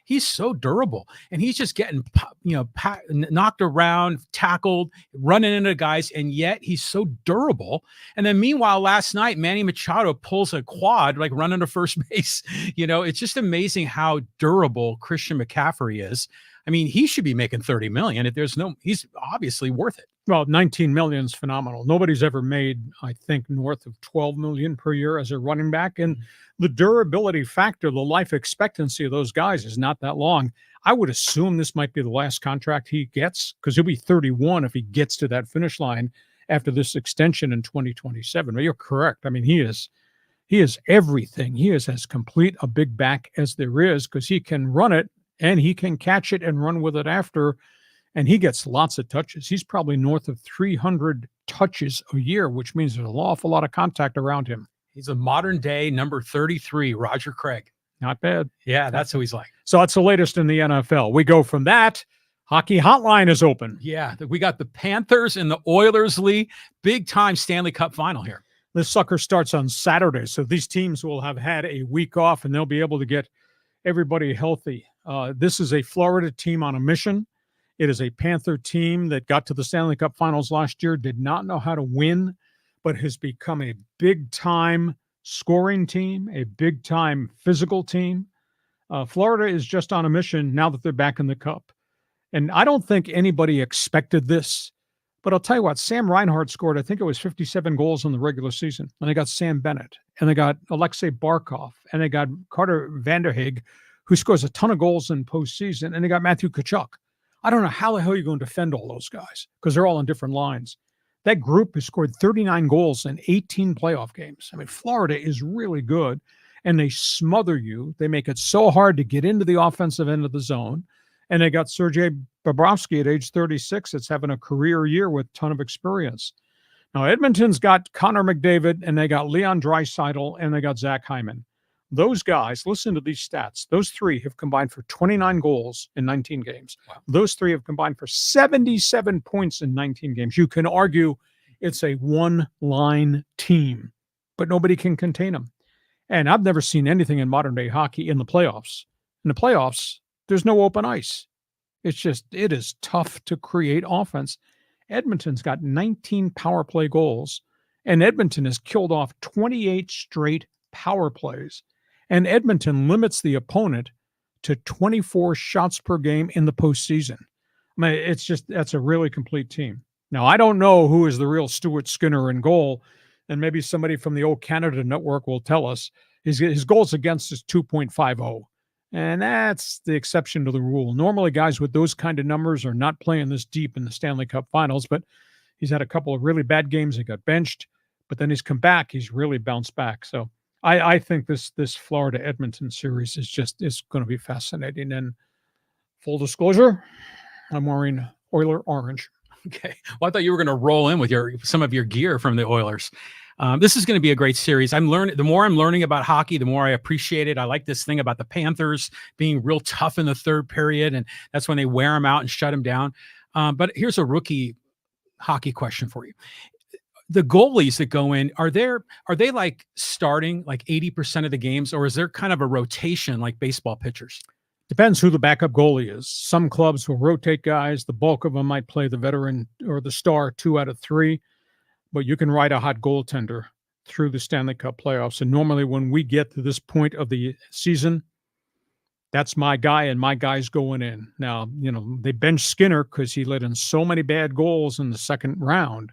he's so durable, and he's just getting knocked around, tackled, running into guys, and yet he's so durable. And then meanwhile, last night, Manny Machado pulls a quad, like running to first base. It's just amazing how durable Christian McCaffrey is. I mean, he should be making $30 million. He's obviously worth it. Well, $19 million is phenomenal. Nobody's ever made, I think, north of $12 million per year as a running back. And the durability factor, the life expectancy of those guys is not that long. I would assume this might be the last contract he gets, because he'll be 31 if he gets to that finish line after this extension in 2027. But you're correct. I mean, he is everything. He is as complete a big back as there is, because he can run it and he can catch it and run with it after. And he gets lots of touches. He's probably north of 300 touches a year, which means there's an awful lot of contact around him. He's a modern day number 33, Roger Craig. Not bad. Yeah, that's who he's like. So that's the latest in the NFL. We go from that. Hockey Hotline is open. Yeah, we got the Panthers and the Oilers League. Big time Stanley Cup final here. This sucker starts on Saturday. So these teams will have had a week off and they'll be able to get everybody healthy. This is a Florida team on a mission. It is a Panther team that got to the Stanley Cup Finals last year, did not know how to win, but has become a big-time scoring team, a big-time physical team. Florida is just on a mission now that they're back in the Cup. And I don't think anybody expected this, but I'll tell you what, Sam Reinhart scored, I think it was 57 goals in the regular season. And they got Sam Bennett, and they got Alexei Barkov, and they got Carter Vanderhaeg, who scores a ton of goals in postseason, and they got Matthew Tkachuk. I don't know how the hell you're going to defend all those guys because they're all on different lines. That group has scored 39 goals in 18 playoff games. I mean, Florida is really good, and they smother you. They make it so hard to get into the offensive end of the zone. And they got Sergei Bobrovsky at age 36. That's having a career year with a ton of experience. Now, Edmonton's got Connor McDavid, and they got Leon Draisaitl, and they got Zach Hyman. Those guys, listen to these stats. Those three have combined for 29 goals in 19 games. Wow. Those three have combined for 77 points in 19 games. You can argue it's a one-line team, but nobody can contain them. And I've never seen anything in modern-day hockey in the playoffs. In the playoffs, there's no open ice. It is tough to create offense. Edmonton's got 19 power play goals, and Edmonton has killed off 28 straight power plays. And Edmonton limits the opponent to 24 shots per game in the postseason. I mean, that's a really complete team. Now, I don't know who is the real Stuart Skinner in goal, and maybe somebody from the old Canada Network will tell us. His goals against is 2.50, and that's the exception to the rule. Normally, guys with those kind of numbers are not playing this deep in the Stanley Cup Finals, but He's had a couple of really bad games. He got benched, but then he's come back. He's really bounced back. So I think this Florida Edmonton series is going to be fascinating. And full disclosure, I'm wearing Oiler orange. Okay. Well, I thought you were going to roll in with some of your gear from the Oilers. This is going to be a great series. The more I'm learning about hockey, the more I appreciate it. I like this thing about the Panthers being real tough in the third period, and that's when they wear them out and shut them down. But here's a rookie hockey question for you. The goalies that go in, are they like starting like 80% of the games, or is there kind of a rotation like baseball pitchers? Depends who the backup goalie is. Some clubs will rotate guys. The bulk of them might play the veteran or the star 2 out of 3, but you can ride a hot goaltender through the Stanley Cup playoffs. And normally when we get to this point of the season, that's my guy, and my guy's going in. Now, they benched Skinner because he let in so many bad goals in the second round.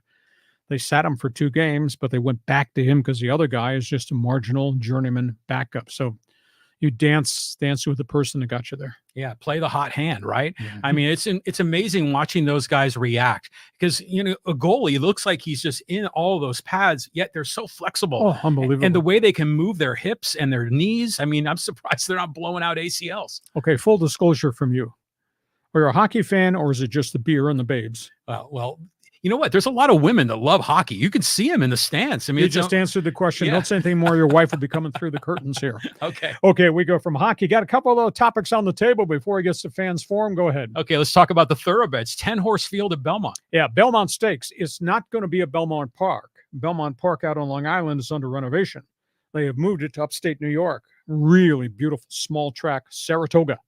They sat him for 2 games, but they went back to him because the other guy is just a marginal journeyman backup. So you dance with the person that got you there. Yeah, play the hot hand, right? Mm-hmm. I mean, it's amazing watching those guys react because a goalie looks like he's just in all those pads, yet they're so flexible. Oh, unbelievable! And the way they can move their hips and their knees, I mean, I'm surprised they're not blowing out ACLs. Okay, full disclosure from you: are you a hockey fan, or is it just the beer and the babes? Well. You know what? There's a lot of women that love hockey. You can see them in the stands. I mean, you just answered the question. Yeah. Don't say anything more. Your wife will be coming through the curtains here. Okay. We go from hockey. Got a couple of other topics on the table before he gets to fans forum. Go ahead. Okay, let's talk about the thoroughbreds. 10-horse field at Belmont. Yeah, Belmont Stakes. It's not going to be a Belmont Park. Belmont Park out on Long Island is under renovation. They have moved it to upstate New York. Really beautiful small track, Saratoga.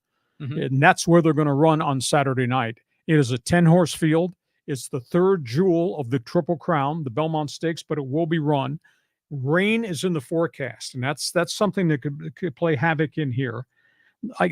Mm-hmm. And that's where they're going to run on Saturday night. It is a 10-horse field. It's the third jewel of the Triple Crown, the Belmont Stakes, but it will be run. Rain is in the forecast, and that's something that could play havoc in here.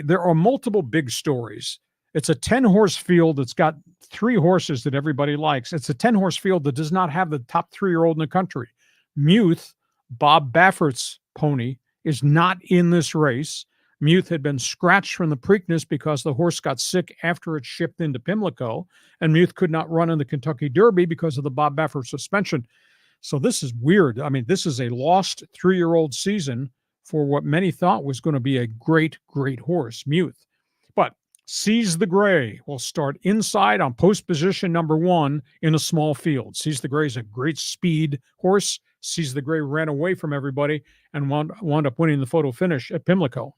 There are multiple big stories. It's a 10-horse field that's got 3 horses that everybody likes. It's a 10-horse field that does not have the top 3-year-old in the country. Muth, Bob Baffert's pony, is not in this race. Muth had been scratched from the Preakness because the horse got sick after it shipped into Pimlico, and Muth could not run in the Kentucky Derby because of the Bob Baffert suspension. So this is weird. I mean, this is a lost 3-year-old season for what many thought was going to be a great, great horse, Muth. But Seize the Gray will start inside on post position number 1 in a small field. Seize the Gray is a great speed horse. Seize the Gray ran away from everybody and wound up winning the photo finish at Pimlico.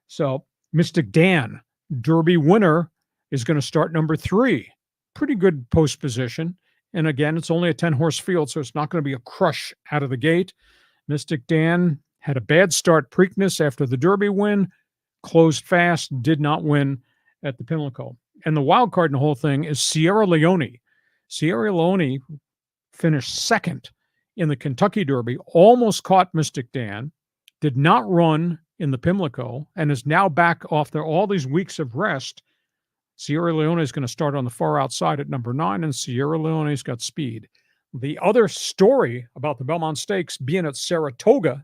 So Mystic Dan, Derby winner, is going to start number 3. Pretty good post position. And again, it's only a 10-horse field, so it's not going to be a crush out of the gate. Mystic Dan had a bad start Preakness after the Derby win, closed fast, did not win at the Pimlico. And the wild card in the whole thing is Sierra Leone. Sierra Leone finished second in the Kentucky Derby, almost caught Mystic Dan, did not run in the Pimlico, and is now back after all these weeks of rest. Sierra Leone is going to start on the far outside at number 9, and Sierra Leone's got speed. The other story about the Belmont Stakes being at Saratoga,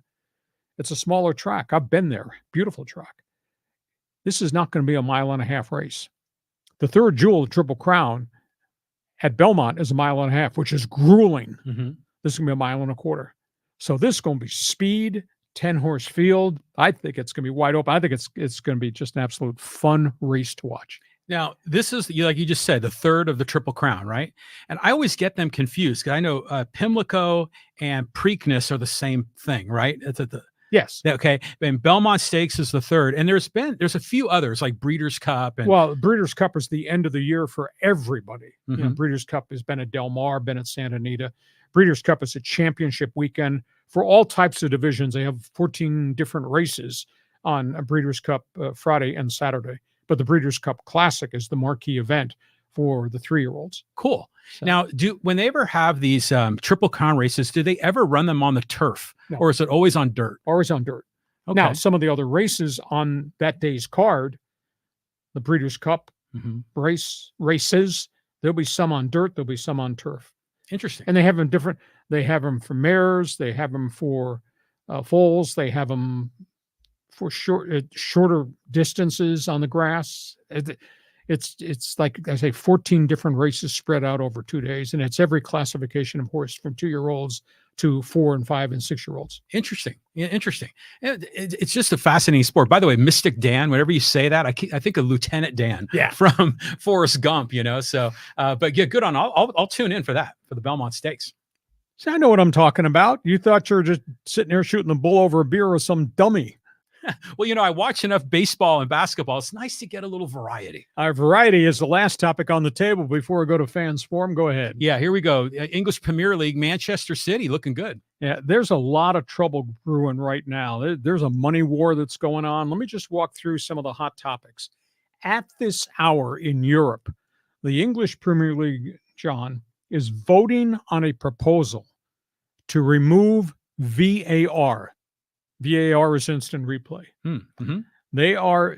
it's a smaller track. I've been there. Beautiful track. This is not going to be a 1.5-mile race. The third jewel of Triple Crown at Belmont is a 1.5 miles, which is grueling. Mm-hmm. This is going to be a 1.25 miles. So this is going to be speed, 10-horse field. I think it's going to be wide open. I think it's going to be just an absolute fun race to watch. Now, this is, like you just said, the third of the Triple Crown, right? And I always get them confused because I know Pimlico and Preakness are the same thing, right? Yes. Okay. And Belmont Stakes is the third. And there's a few others like Breeders' Cup. Well, Breeders' Cup is the end of the year for everybody. Mm-hmm. Breeders' Cup has been at Del Mar, been at Santa Anita. Breeders' Cup is a championship weekend for all types of divisions. They have 14 different races on a Breeders' Cup Friday and Saturday. But the Breeders' Cup Classic is the marquee event for the 3-year-olds. Cool. So. Now, when they ever have these Triple Crown races, do they ever run them on the turf? No. Or is it always on dirt? Always on dirt. Okay. Now, some of the other races on that day's card, the Breeders' Cup races, there'll be some on dirt, there'll be some on turf. Interesting. And they have them different. They have them for mares. They have them for foals. They have them for shorter distances on the grass. It's like I say, 14 different races spread out over 2 days, and it's every classification of horse from 2-year-olds to 4 and 5 and 6-year-olds. Interesting. Yeah, interesting. It's just a fascinating sport. By the way, Mystic Dan, whenever you say that, I think of Lieutenant Dan from Forrest Gump, So, but yeah, good on. I'll tune in for that, for the Belmont Stakes. See, I know what I'm talking about. You thought you were just sitting there shooting the bull over a beer with some dummy. Well, I watch enough baseball and basketball. It's nice to get a little variety. Our variety is the last topic on the table before we go to Fans Forum. Go ahead. Yeah, here we go. English Premier League, Manchester City looking good. Yeah, there's a lot of trouble brewing right now. There's a money war that's going on. Let me just walk through some of the hot topics. At this hour in Europe, the English Premier League, John, is voting on a proposal to remove VAR. VAR is instant replay. Mm-hmm.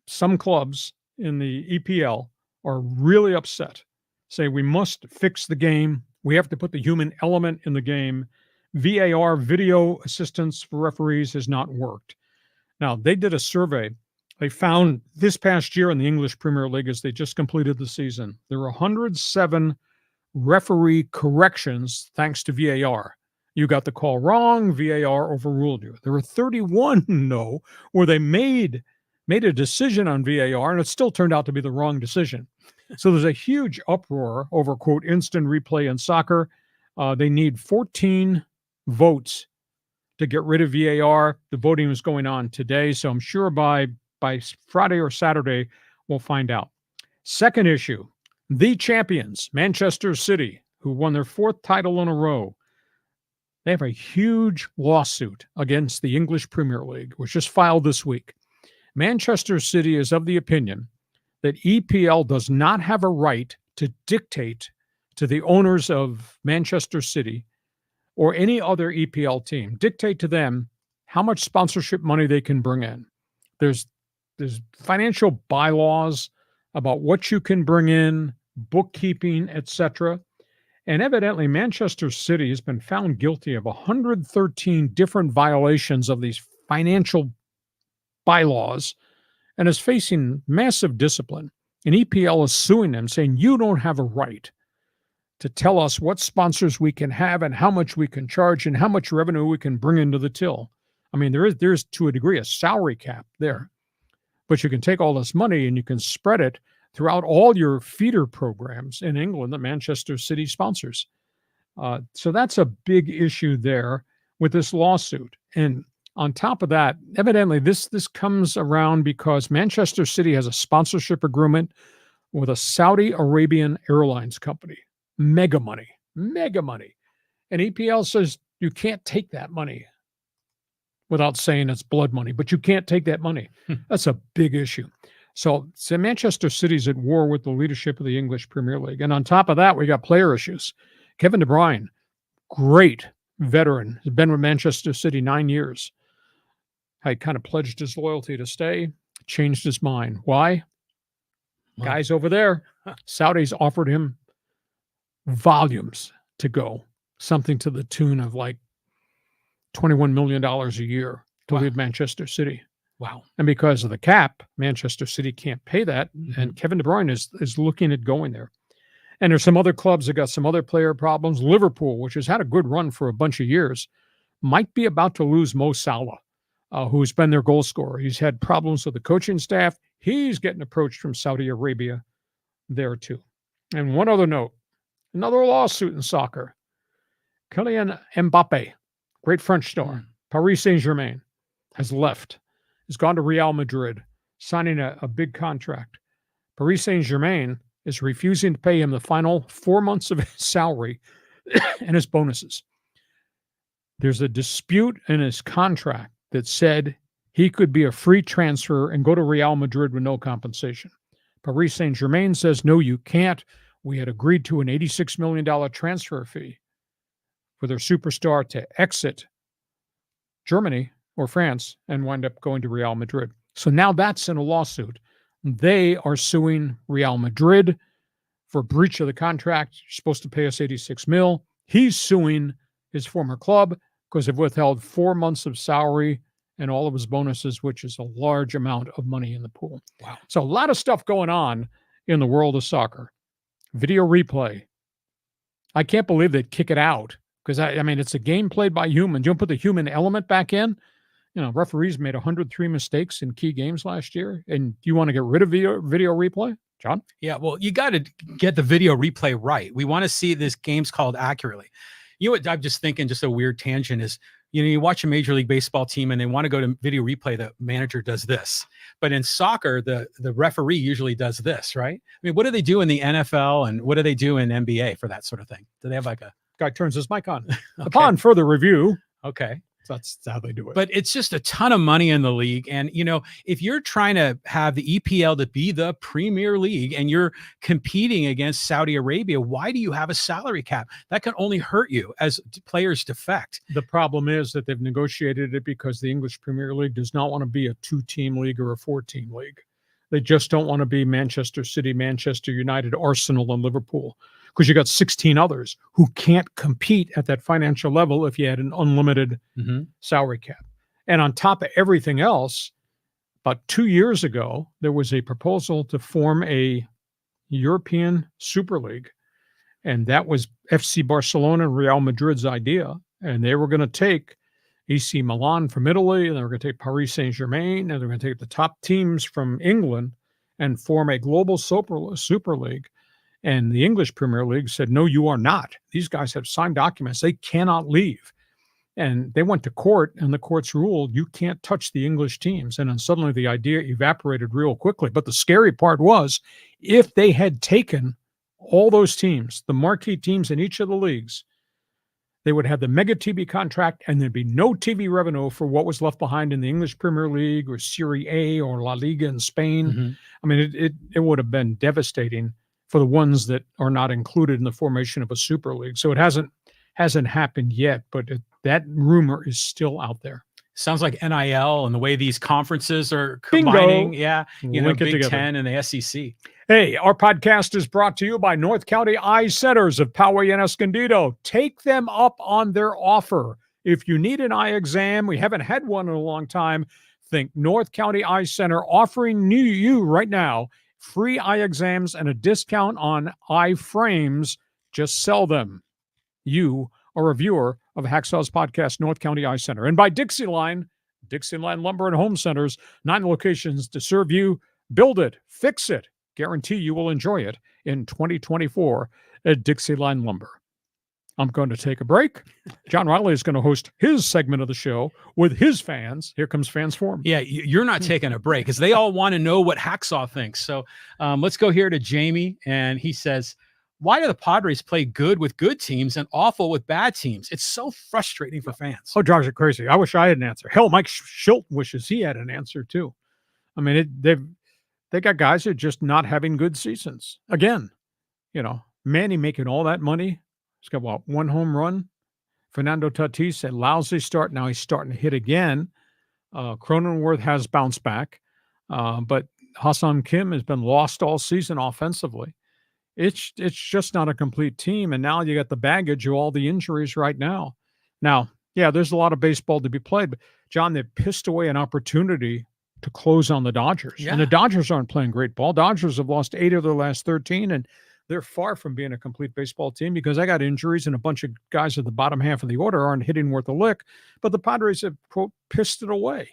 Some clubs in the EPL are really upset, say we must fix the game. We have to put the human element in the game. VAR, video assistance for referees, has not worked. Now, they did a survey. They found this past year in the English Premier League, as they just completed the season, there were 107 referee corrections thanks to VAR. You got the call wrong, VAR overruled you. There were 31, no, where they made a decision on VAR, and it still turned out to be the wrong decision. So there's a huge uproar over, quote, instant replay in soccer. They need 14 votes to get rid of VAR. The voting is going on today, so I'm sure by Friday or Saturday, we'll find out. Second issue, the champions, Manchester City, who won their 4th title in a row. They have a huge lawsuit against the English Premier League, which just filed this week. Manchester City is of the opinion that EPL does not have a right to dictate to the owners of Manchester City or any other EPL team, dictate to them how much sponsorship money they can bring in. There's financial bylaws about what you can bring in, bookkeeping, etc. And evidently, Manchester City has been found guilty of 113 different violations of these financial bylaws and is facing massive discipline. And EPL is suing them, saying, you don't have a right to tell us what sponsors we can have and how much we can charge and how much revenue we can bring into the till. I mean, there's to a degree a salary cap there. But you can take all this money and you can spread it throughout all your feeder programs in England that Manchester City sponsors. So that's a big issue there with this lawsuit. And on top of that, evidently this comes around because Manchester City has a sponsorship agreement with a Saudi Arabian airlines company. Mega money. And EPL says you can't take that money without saying it's blood money, but you can't take that money. That's a big issue. So Manchester City's at war with the leadership of the English Premier League. And on top of that, we got player issues. Kevin De Bruyne, great veteran, has been with Manchester City 9 years. Had kind of pledged his loyalty to stay, changed his mind. Why? Guys over there, Saudis offered him volumes to go, something to the tune of like $21 million a year to leave Manchester City. Wow. And because of the cap, Manchester City can't pay that. And Kevin De Bruyne is looking at going there. And there's some other clubs that got some other player problems. Liverpool, which has had a good run for a bunch of years, might be about to lose Mo Salah, who's been their goal scorer. He's had problems with the coaching staff. He's getting approached from Saudi Arabia there too. And one other note, another lawsuit in soccer. Kylian Mbappe, great French star, Paris Saint-Germain, has left. Has gone to Real Madrid, signing a big contract. Paris Saint-Germain is refusing to pay him the final 4 months of his salary and his bonuses. There's a dispute in his contract that said he could be a free transfer and go to Real Madrid with no compensation. Paris Saint-Germain says, no, you can't. We had agreed to an $86 million transfer fee for their superstar to exit Germany or France and wind up going to Real Madrid. So now that's in a lawsuit. They are suing Real Madrid for breach of the contract. You're supposed to pay us $86 million. He's suing his former club because they've withheld 4 months of salary and all of his bonuses, which is a large amount of money in the pool. Wow. So a lot of stuff going on in the world of soccer. Video replay. I can't believe they'd kick it out because, I mean, it's a game played by humans. You don't put the human element back in. Referees made 103 mistakes in key games last year. And do you want to get rid of video replay, John? Yeah, well, you got to get the video replay right. We want to see this game's called accurately. You know what I'm just thinking, just a weird tangent is, you watch a Major League Baseball team and they want to go to video replay. The manager does this. But in soccer, the referee usually does this, right? I mean, what do they do in the NFL and what do they do in NBA for that sort of thing? Do they have like a guy turns his mic on? Okay. Upon further review. Okay. That's how they do it. But it's just a ton of money in the league. And, if you're trying to have the EPL to be the Premier League and you're competing against Saudi Arabia, why do you have a salary cap? That can only hurt you as players defect. The problem is that they've negotiated it because the English Premier League does not want to be a 2-team league or a 4-team league. They just don't want to be Manchester City, Manchester United, Arsenal, and Liverpool, because you got 16 others who can't compete at that financial level if you had an unlimited salary cap. And on top of everything else, about 2 years ago, there was a proposal to form a European Super League. And that was FC Barcelona and Real Madrid's idea. And they were going to take AC Milan from Italy, and they were going to take Paris Saint-Germain, and they were going to take the top teams from England and form a global Super League. And the English Premier League said, no, you are not. These guys have signed documents. They cannot leave. And they went to court, and the courts ruled you can't touch the English teams. And then suddenly the idea evaporated real quickly. But the scary part was, if they had taken all those teams, the marquee teams in each of the leagues, they would have the mega TV contract, and there'd be no TV revenue for what was left behind in the English Premier League or Serie A or La Liga in Spain. I mean, it would have been devastating for the ones that are not included in the formation of a Super League. So it hasn't happened yet, but that rumor is still out there. Sounds like NIL and the way these conferences are combining. Bingo. Yeah. Link it Big together. 10 and the SEC. Hey, our podcast is brought to you by North County Eye Centers of Poway and Escondido. Take them up on their offer. If you need an eye exam, we haven't had one in a long time, think North County Eye Center offering you right now free eye exams and a discount on eye frames. Just sell them. You are a viewer of Hacksaw's podcast, North County Eye Center. And by Dixieline Lumber and Home Centers, 9 locations to serve you. Build it, fix it. Guarantee you will enjoy it in 2024 at Dixieline Lumber. I'm going to take a break. John Riley is going to host his segment of the show with his fans. Here comes Fans Forum. Yeah, you're not taking a break because they all want to know what Hacksaw thinks. So let's go here to Jamie. And he says, why do the Padres play good with good teams and awful with bad teams? It's so frustrating for fans. Oh, drives it crazy. I wish I had an answer. Hell, Mike Schilt wishes he had an answer too. I mean, they got guys who are just not having good seasons. Again, Manny making all that money. He's got, one home run? Fernando Tatis had lousy start. Now he's starting to hit again. Cronenworth has bounced back. But Hassan Kim has been lost all season offensively. It's just not a complete team. And now you got the baggage of all the injuries right now. Now, yeah, there's a lot of baseball to be played. But, John, they've pissed away an opportunity to close on the Dodgers. Yeah. And the Dodgers aren't playing great ball. Dodgers have lost 8 of their last 13, and they're far from being a complete baseball team because they got injuries and a bunch of guys at the bottom half of the order aren't hitting worth a lick. But the Padres have, quote, pissed it away.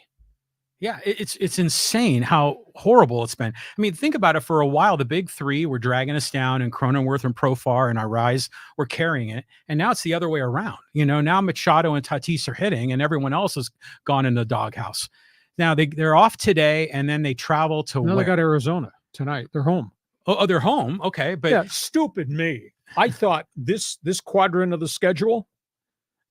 Yeah, it's insane how horrible it's been. I mean, think about it. For a while, the big three were dragging us down, and Cronenworth and Profar and Arraez were carrying it. And now it's the other way around. Now Machado and Tatis are hitting, and everyone else has gone in the doghouse. Now they're off today, and then they travel to they got Arizona tonight. They're home. Oh, they're home. Okay, but yeah, stupid me. I thought this quadrant of the schedule.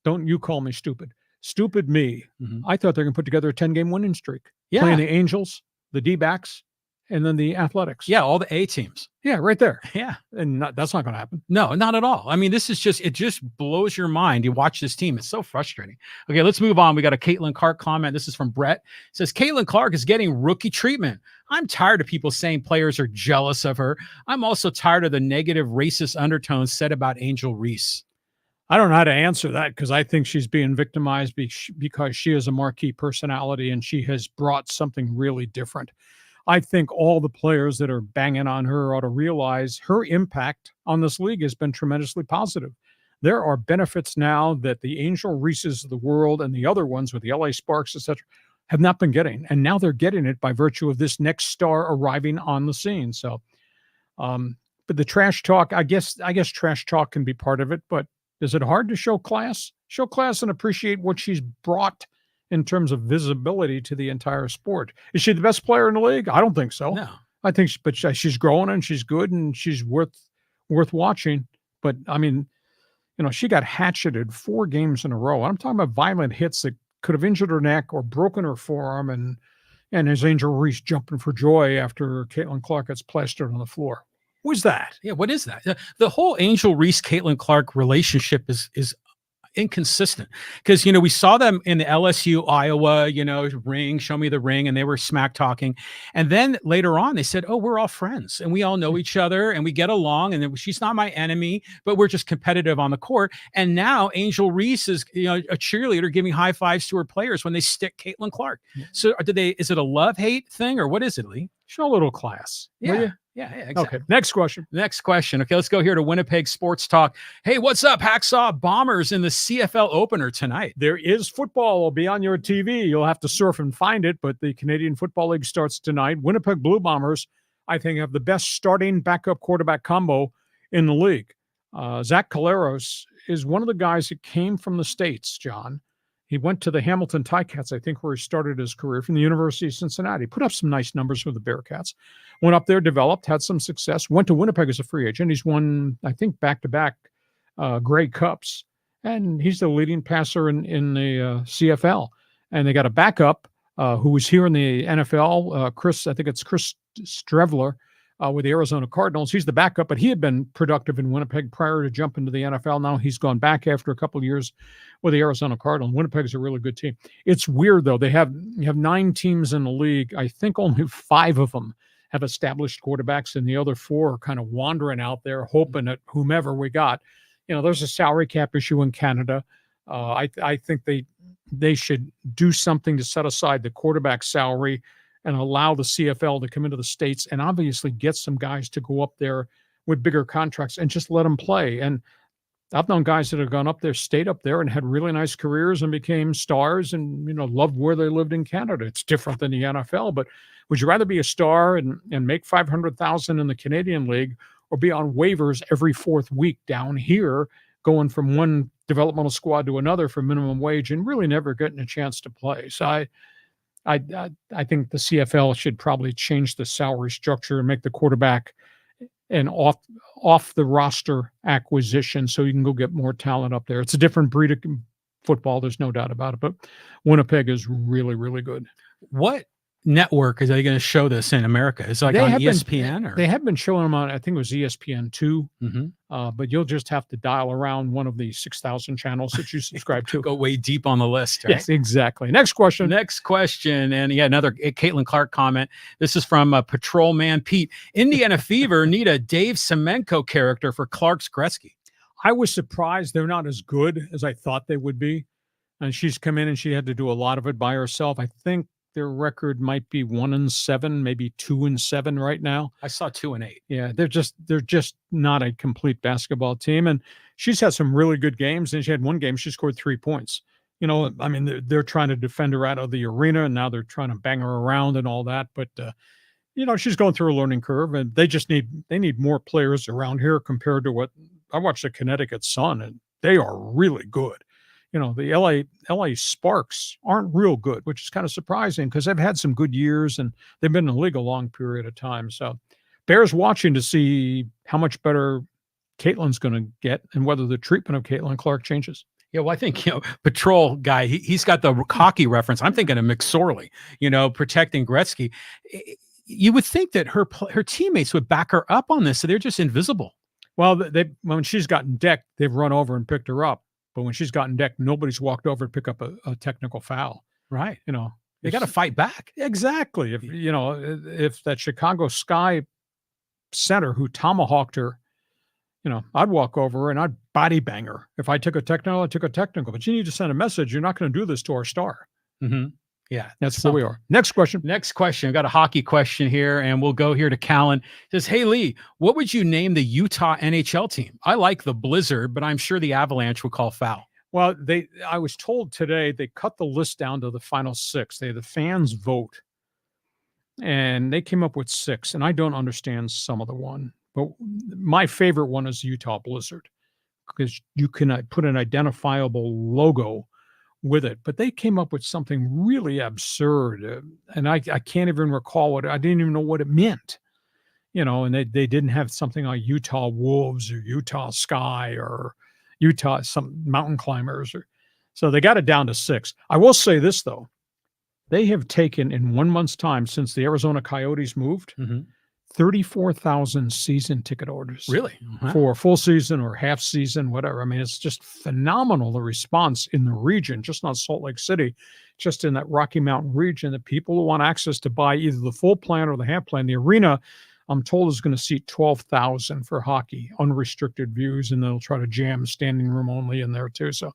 Don't you call me stupid? Stupid me. Mm-hmm. I thought they're going to put together a 10-game winning streak. Yeah. Playing the Angels, the D-backs, and then the Athletics. Yeah, all the A teams. Yeah, right there. Yeah. And that's not going to happen. No, not at all. I mean, it just blows your mind. You watch this team. It's so frustrating. Okay, let's move on. We got a Caitlin Clark comment. This is from Brett. It says, Caitlin Clark is getting rookie treatment. I'm tired of people saying players are jealous of her. I'm also tired of the negative racist undertones said about Angel Reese. I don't know how to answer that because I think she's being victimized because she is a marquee personality and she has brought something really different. I think all the players that are banging on her ought to realize her impact on this league has been tremendously positive. There are benefits now that the Angel Reeses of the world and the other ones with the LA Sparks, etc., have not been getting. And now they're getting it by virtue of this next star arriving on the scene. So, but the trash talk, I guess trash talk can be part of it, but is it hard to show class? Show class and appreciate what she's brought in terms of visibility to the entire sport. Is she the best player in the league? I don't think so. No. I think, but she's growing and she's good and she's worth watching. But I mean, she got hatcheted 4 games in a row. I'm talking about violent hits that could have injured her neck or broken her forearm, and as Angel Reese jumping for joy after Caitlin Clark gets plastered on the floor. What was that? Yeah, what is that? The whole Angel Reese Caitlin Clark relationship is inconsistent, because we saw them in the LSU Iowa ring, show me the ring, and they were smack talking, and then later on they said, oh, we're all friends and we all know each other and we get along, and she's not my enemy, but we're just competitive on the court. And now Angel Reese is a cheerleader giving high fives to her players when they stick Caitlin Clark. So is it a love-hate thing, or what is it, Lee? Show a little class. Yeah, exactly. Okay, next question. Okay, let's go here to Winnipeg Sports Talk. Hey, what's up, Hacksaw? Bombers in the CFL opener tonight. There is football. It'll be on your TV. You'll have to surf and find it, but the Canadian Football League starts tonight. Winnipeg Blue Bombers, I think, have the best starting backup quarterback combo in the league. Zach Caleros is one of the guys that came from the States, John. He went to the Hamilton Ticats, I think, where he started his career, from the University of Cincinnati. Put up some nice numbers with the Bearcats. Went up there, developed, had some success. Went to Winnipeg as a free agent. He's won, I think, back-to-back Grey Cups. And he's the leading passer in the CFL. And they got a backup who was here in the NFL, Chris Strevler, with the Arizona Cardinals. He's the backup, but he had been productive in Winnipeg prior to jumping to the NFL. Now he's gone back after a couple of years with the Arizona Cardinals. Winnipeg's a really good team. It's weird, though. You have 9 teams in the league. I think only 5 of them have established quarterbacks, and the other 4 are kind of wandering out there, hoping at whomever we got. There's a salary cap issue in Canada. I think they should do something to set aside the quarterback salary and allow the CFL to come into the States and obviously get some guys to go up there with bigger contracts and just let them play. And I've known guys that have gone up there, stayed up there, and had really nice careers and became stars and, loved where they lived in Canada. It's different than the NFL, but would you rather be a star and make $500,000 in the Canadian League, or be on waivers every 4th week down here, going from one developmental squad to another for minimum wage and really never getting a chance to play? So I think the CFL should probably change the salary structure and make the quarterback an off the roster acquisition so you can go get more talent up there. It's a different breed of football. There's no doubt about it, but Winnipeg is really, really good. What network are they going to show this in America? Is it like on ESPN? They have been showing them on, I think it was ESPN2, but you'll just have to dial around one of the 6,000 channels that you subscribe to. Go way deep on the list, right? Yes, exactly. Next question. And another Caitlin Clark comment. This is from Patrolman Pete. Indiana Fever need a Dave Semenko character for Clark's Gretzky. I was surprised they're not as good as I thought they would be. And she's come in and she had to do a lot of it by herself. I think their record might be 1-7, maybe 2-7 right now. I saw 2-8. Yeah, they're just not a complete basketball team. And she's had some really good games. And she had one game she scored 3 points. I mean, they're trying to defend her out of the arena, and now they're trying to bang her around and all that. But she's going through a learning curve, and they need more players around here compared to what I watched the Connecticut Sun, and they are really good. The LA Sparks aren't real good, which is kind of surprising because they've had some good years and they've been in the league a long period of time. So Bears watching to see how much better Caitlin's going to get and whether the treatment of Caitlin Clark changes. Yeah, well, I think, Patrol guy, he's got the hockey reference. I'm thinking of McSorley, protecting Gretzky. You would think that her teammates would back her up on this, so they're just invisible. Well, when she's gotten decked, they've run over and picked her up. But when she's gotten decked, nobody's walked over to pick up a technical foul. Right. They got to fight back. Exactly. If that Chicago Sky center who tomahawked her, I'd walk over and I'd body bang her. If I took a technical, I took a technical. But you need to send a message. You're not going to do this to our star. Mm-hmm. Yeah, That's where we are. Next question. Next question. I've got a hockey question here, and we'll go here to Callan. It says, hey, Lee, what would you name the Utah NHL team? I like the Blizzard, but I'm sure the Avalanche would call foul. Well, I was told today they cut the list down to the final 6. The fans vote, and they came up with 6, and I don't understand some of the one. But my favorite one is Utah Blizzard, because you can put an identifiable logo with it. But they came up with something really absurd, and I can't even recall I didn't even know what it meant. And they didn't have something like Utah Wolves or Utah Sky or Utah, some mountain climbers. So they got it down to 6. I will say this, though. They have taken, in 1 month's time since the Arizona Coyotes moved, 34,000 season ticket orders. Really? For full season or half season, whatever. I mean, it's just phenomenal, the response in the region, just not Salt Lake City, just in that Rocky Mountain region, the people who want access to buy either the full plan or the half plan. The arena, I'm told, is going to seat 12,000 for hockey, unrestricted views, and they'll try to jam standing room only in there too. So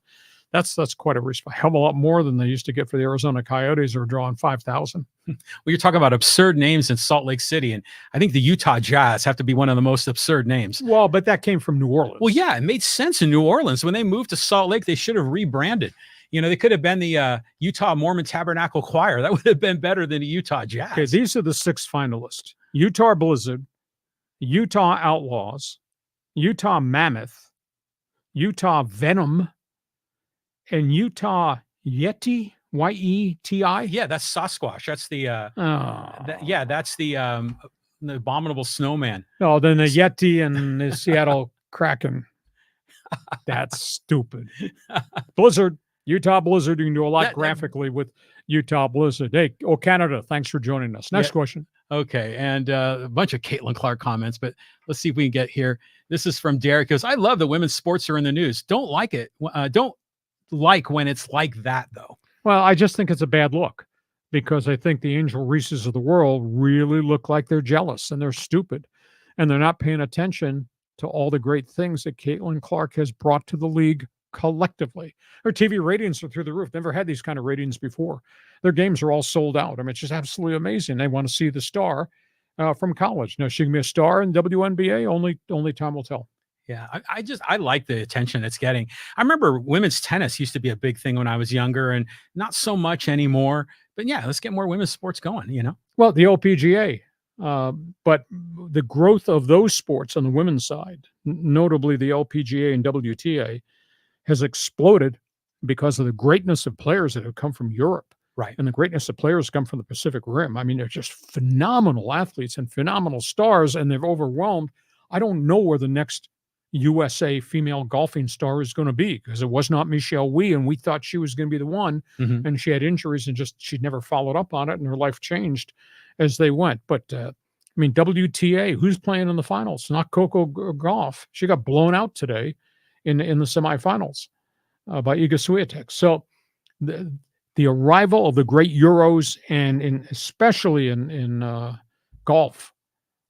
that's quite a response. Hell of a lot more than they used to get for the Arizona Coyotes, who are drawing 5,000. Well, you're talking about absurd names in Salt Lake City, and I think the Utah Jazz have to be one of the most absurd names. Well, but that came from New Orleans. Well, yeah, it made sense in New Orleans. When they moved to Salt Lake, they should have rebranded. They could have been the Utah Mormon Tabernacle Choir. That would have been better than the Utah Jazz. Okay, these are the 6 finalists: Utah Blizzard, Utah Outlaws, Utah Mammoth, Utah Venom, and Utah Yeti, Y-E-T-I. Yeah, that's Sasquatch. That's the that's the abominable snowman. No, then the Yeti and the Seattle Kraken. That's stupid. Blizzard, Utah Blizzard. You can do a lot graphically with Utah Blizzard. Hey, Canada, thanks for joining us. Next question. Okay, and a bunch of Caitlin Clark comments, but let's see if we can get here. This is from Derek. He goes, I love that women's sports are in the news. Don't like it. Don't like when it's like that, though. Well, I just think it's a bad look, because I think the Angel Reeses of the world really look like they're jealous and they're stupid, and they're not paying attention to all the great things that Caitlin Clark has brought to the league collectively. Her TV ratings are through the roof. Never had these kind of ratings before. Their games are all sold out. I mean, it's just absolutely amazing. They want to see the star from college. Now, she can be a star in WNBA. Only time will tell. Yeah, I like the attention it's getting. I remember women's tennis used to be a big thing when I was younger, and not so much anymore. But yeah, let's get more women's sports going, Well, the LPGA, but the growth of those sports on the women's side, notably the LPGA and WTA, has exploded because of the greatness of players that have come from Europe. Right. And the greatness of players come from the Pacific Rim. I mean, they're just phenomenal athletes and phenomenal stars, and they've overwhelmed. I don't know where the next USA female golfing star is going to be, because it was not Michelle Wie, and we thought she was going to be the one, and she had injuries and she'd never followed up on it, and her life changed as they went. But WTA, who's playing in the finals? Not Coco Gauff. She got blown out today in the semifinals by Iga Swiatek. So the arrival of the great Euros, and especially in golf,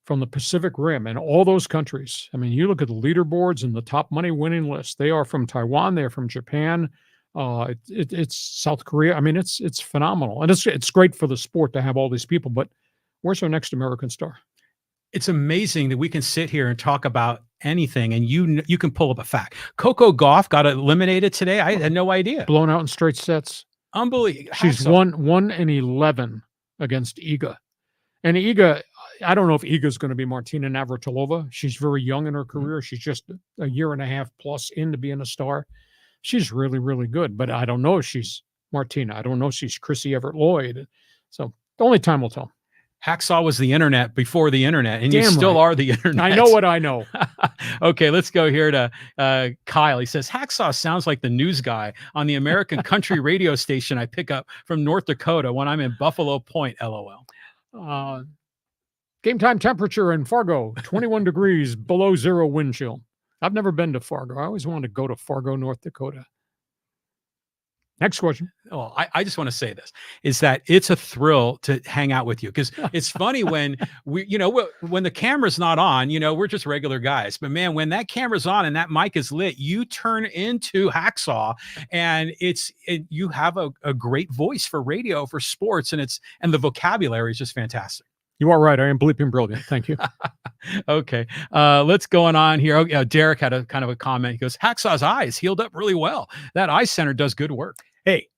from the Pacific Rim and all those countries. I mean, you look at the leaderboards and the top money winning list. They are from Taiwan. They're from Japan. It's South Korea. I mean, it's phenomenal, and it's great for the sport to have all these people. But where's our next American star? It's amazing that we can sit here and talk about anything, and you can pull up a fact. Coco Gauff got eliminated today. I had no idea. Blown out in straight sets. Unbelievable. She's 1-11 against Iga, and Iga. I don't know if Iga is going to be Martina Navratilova. She's very young in her career. She's just a year and a half plus into being a star. She's really, really good, but I don't know if she's Martina. I don't know if she's Chrissy Everett-Lloyd. So only time will tell. Hacksaw was the internet before the internet, and you still are the internet. I know what I know. Okay, let's go here to Kyle. He says, Hacksaw sounds like the news guy on the American country radio station I pick up from North Dakota when I'm in Buffalo Point, LOL. Game time temperature in Fargo, 21 degrees, below zero wind chill. I've never been to Fargo. I always wanted to go to Fargo, North Dakota. Next question. Well, I just want to say this is that it's a thrill to hang out with you because it's funny when when the camera's not on, we're just regular guys. But man, when that camera's on and that mic is lit, you turn into Hacksaw, and you have a great voice for radio, for sports, and the vocabulary is just fantastic. You are right. I am bleeping brilliant. Thank you. Okay. Let's go on here. Oh, Derek had a kind of a comment. He goes, Hacksaw's eyes healed up really well. That eye center does good work. Hey,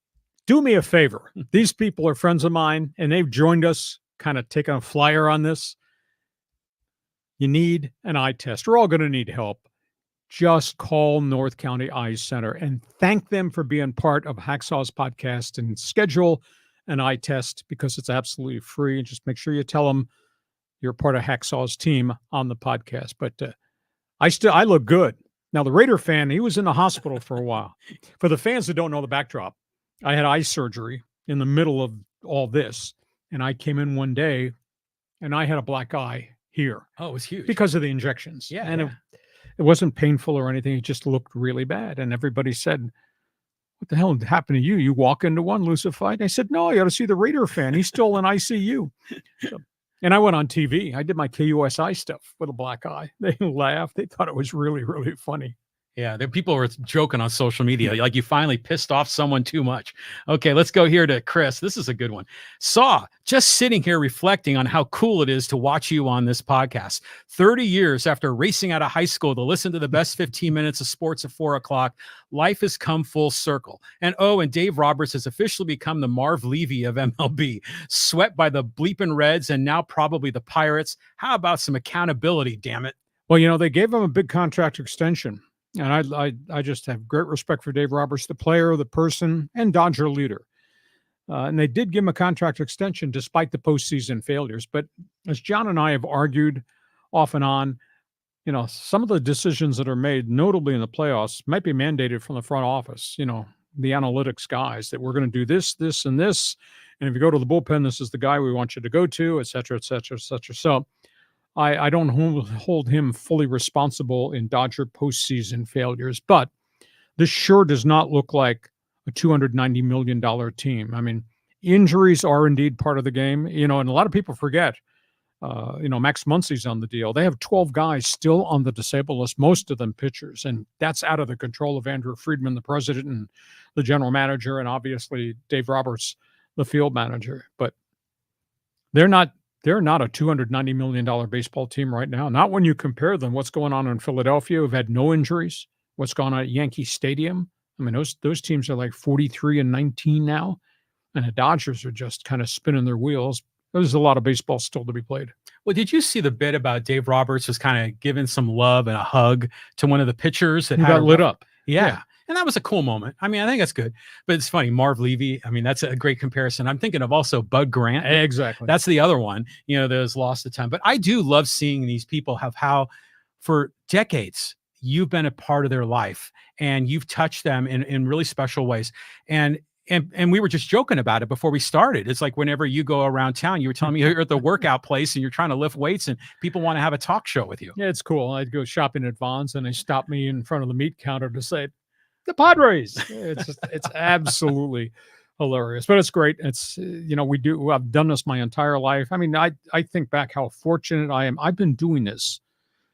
do me a favor. These people are friends of mine, and they've joined us, kind of taking a flyer on this. You need an eye test. We're all going to need help. Just call North County Eye Center and thank them for being part of Hacksaw's podcast and schedule an eye test because it's absolutely free. And just make sure you tell them you're part of Hacksaw's team on the podcast. But I look good. Now, the Raider fan, he was in the hospital for a while. For the fans that don't know the backdrop, I had eye surgery in the middle of all this. And I came in one day and I had a black eye here. Oh, it was huge. Because of the injections. Yeah. And it wasn't painful or anything. It just looked really bad. And everybody said, what the hell happened to you? You walk into one, lose a fight? I said, no, you got to see the Raider fan. He's still in ICU. And I went on TV. I did my KUSI stuff with a black eye. They laughed. They thought it was really, really funny. Yeah, people were joking on social media. Like you finally pissed off someone too much. Okay, let's go here to Chris. This is a good one. Saw, just sitting here reflecting on how cool it is to watch you on this podcast. 30 years after racing out of high school to listen to the best 15 minutes of sports at 4 o'clock, life has come full circle. And Dave Roberts has officially become the Marv Levy of MLB, swept by the bleeping Reds and now probably the Pirates. How about some accountability, damn it? Well, they gave him a big contract extension. And I just have great respect for Dave Roberts, the player, the person, and Dodger leader. And they did give him a contract extension despite the postseason failures. But as John and I have argued off and on, some of the decisions that are made, notably in the playoffs, might be mandated from the front office, the analytics guys, that we're going to do this, this, and this. And if you go to the bullpen, this is the guy we want you to go to, et cetera, et cetera, et cetera. So I don't hold him fully responsible in Dodger postseason failures, but this sure does not look like a $290 million team. I mean, injuries are indeed part of the game, and a lot of people forget, Max Muncy's on the deal. They have 12 guys still on the disabled list, most of them pitchers, and that's out of the control of Andrew Friedman, the president, and the general manager, and obviously Dave Roberts, the field manager. But they're not a $290 million baseball team right now. Not when you compare them. What's going on in Philadelphia, who've had no injuries. What's going on at Yankee Stadium. I mean, those teams are like 43-19 now. And the Dodgers are just kind of spinning their wheels. There's a lot of baseball still to be played. Well, did you see the bit about Dave Roberts was kind of giving some love and a hug to one of the pitchers that got lit up? Yeah. And that was a cool moment. I mean, I think that's good. But it's funny, Marv Levy, I mean, that's a great comparison. I'm thinking of also Bud Grant. Exactly. That's the other one, that has lost a ton. But I do love seeing these people have how, for decades, you've been a part of their life and you've touched them in really special ways. And we were just joking about it before we started. It's like whenever you go around town, you were telling me you're at the workout place and you're trying to lift weights and people want to have a talk show with you. Yeah, it's cool. I'd go shopping at Vaughn's and they stop me in front of the meat counter to say, the Padres. It's absolutely hilarious, but it's great. It's, I've done this my entire life. I mean, I think back how fortunate I am. I've been doing this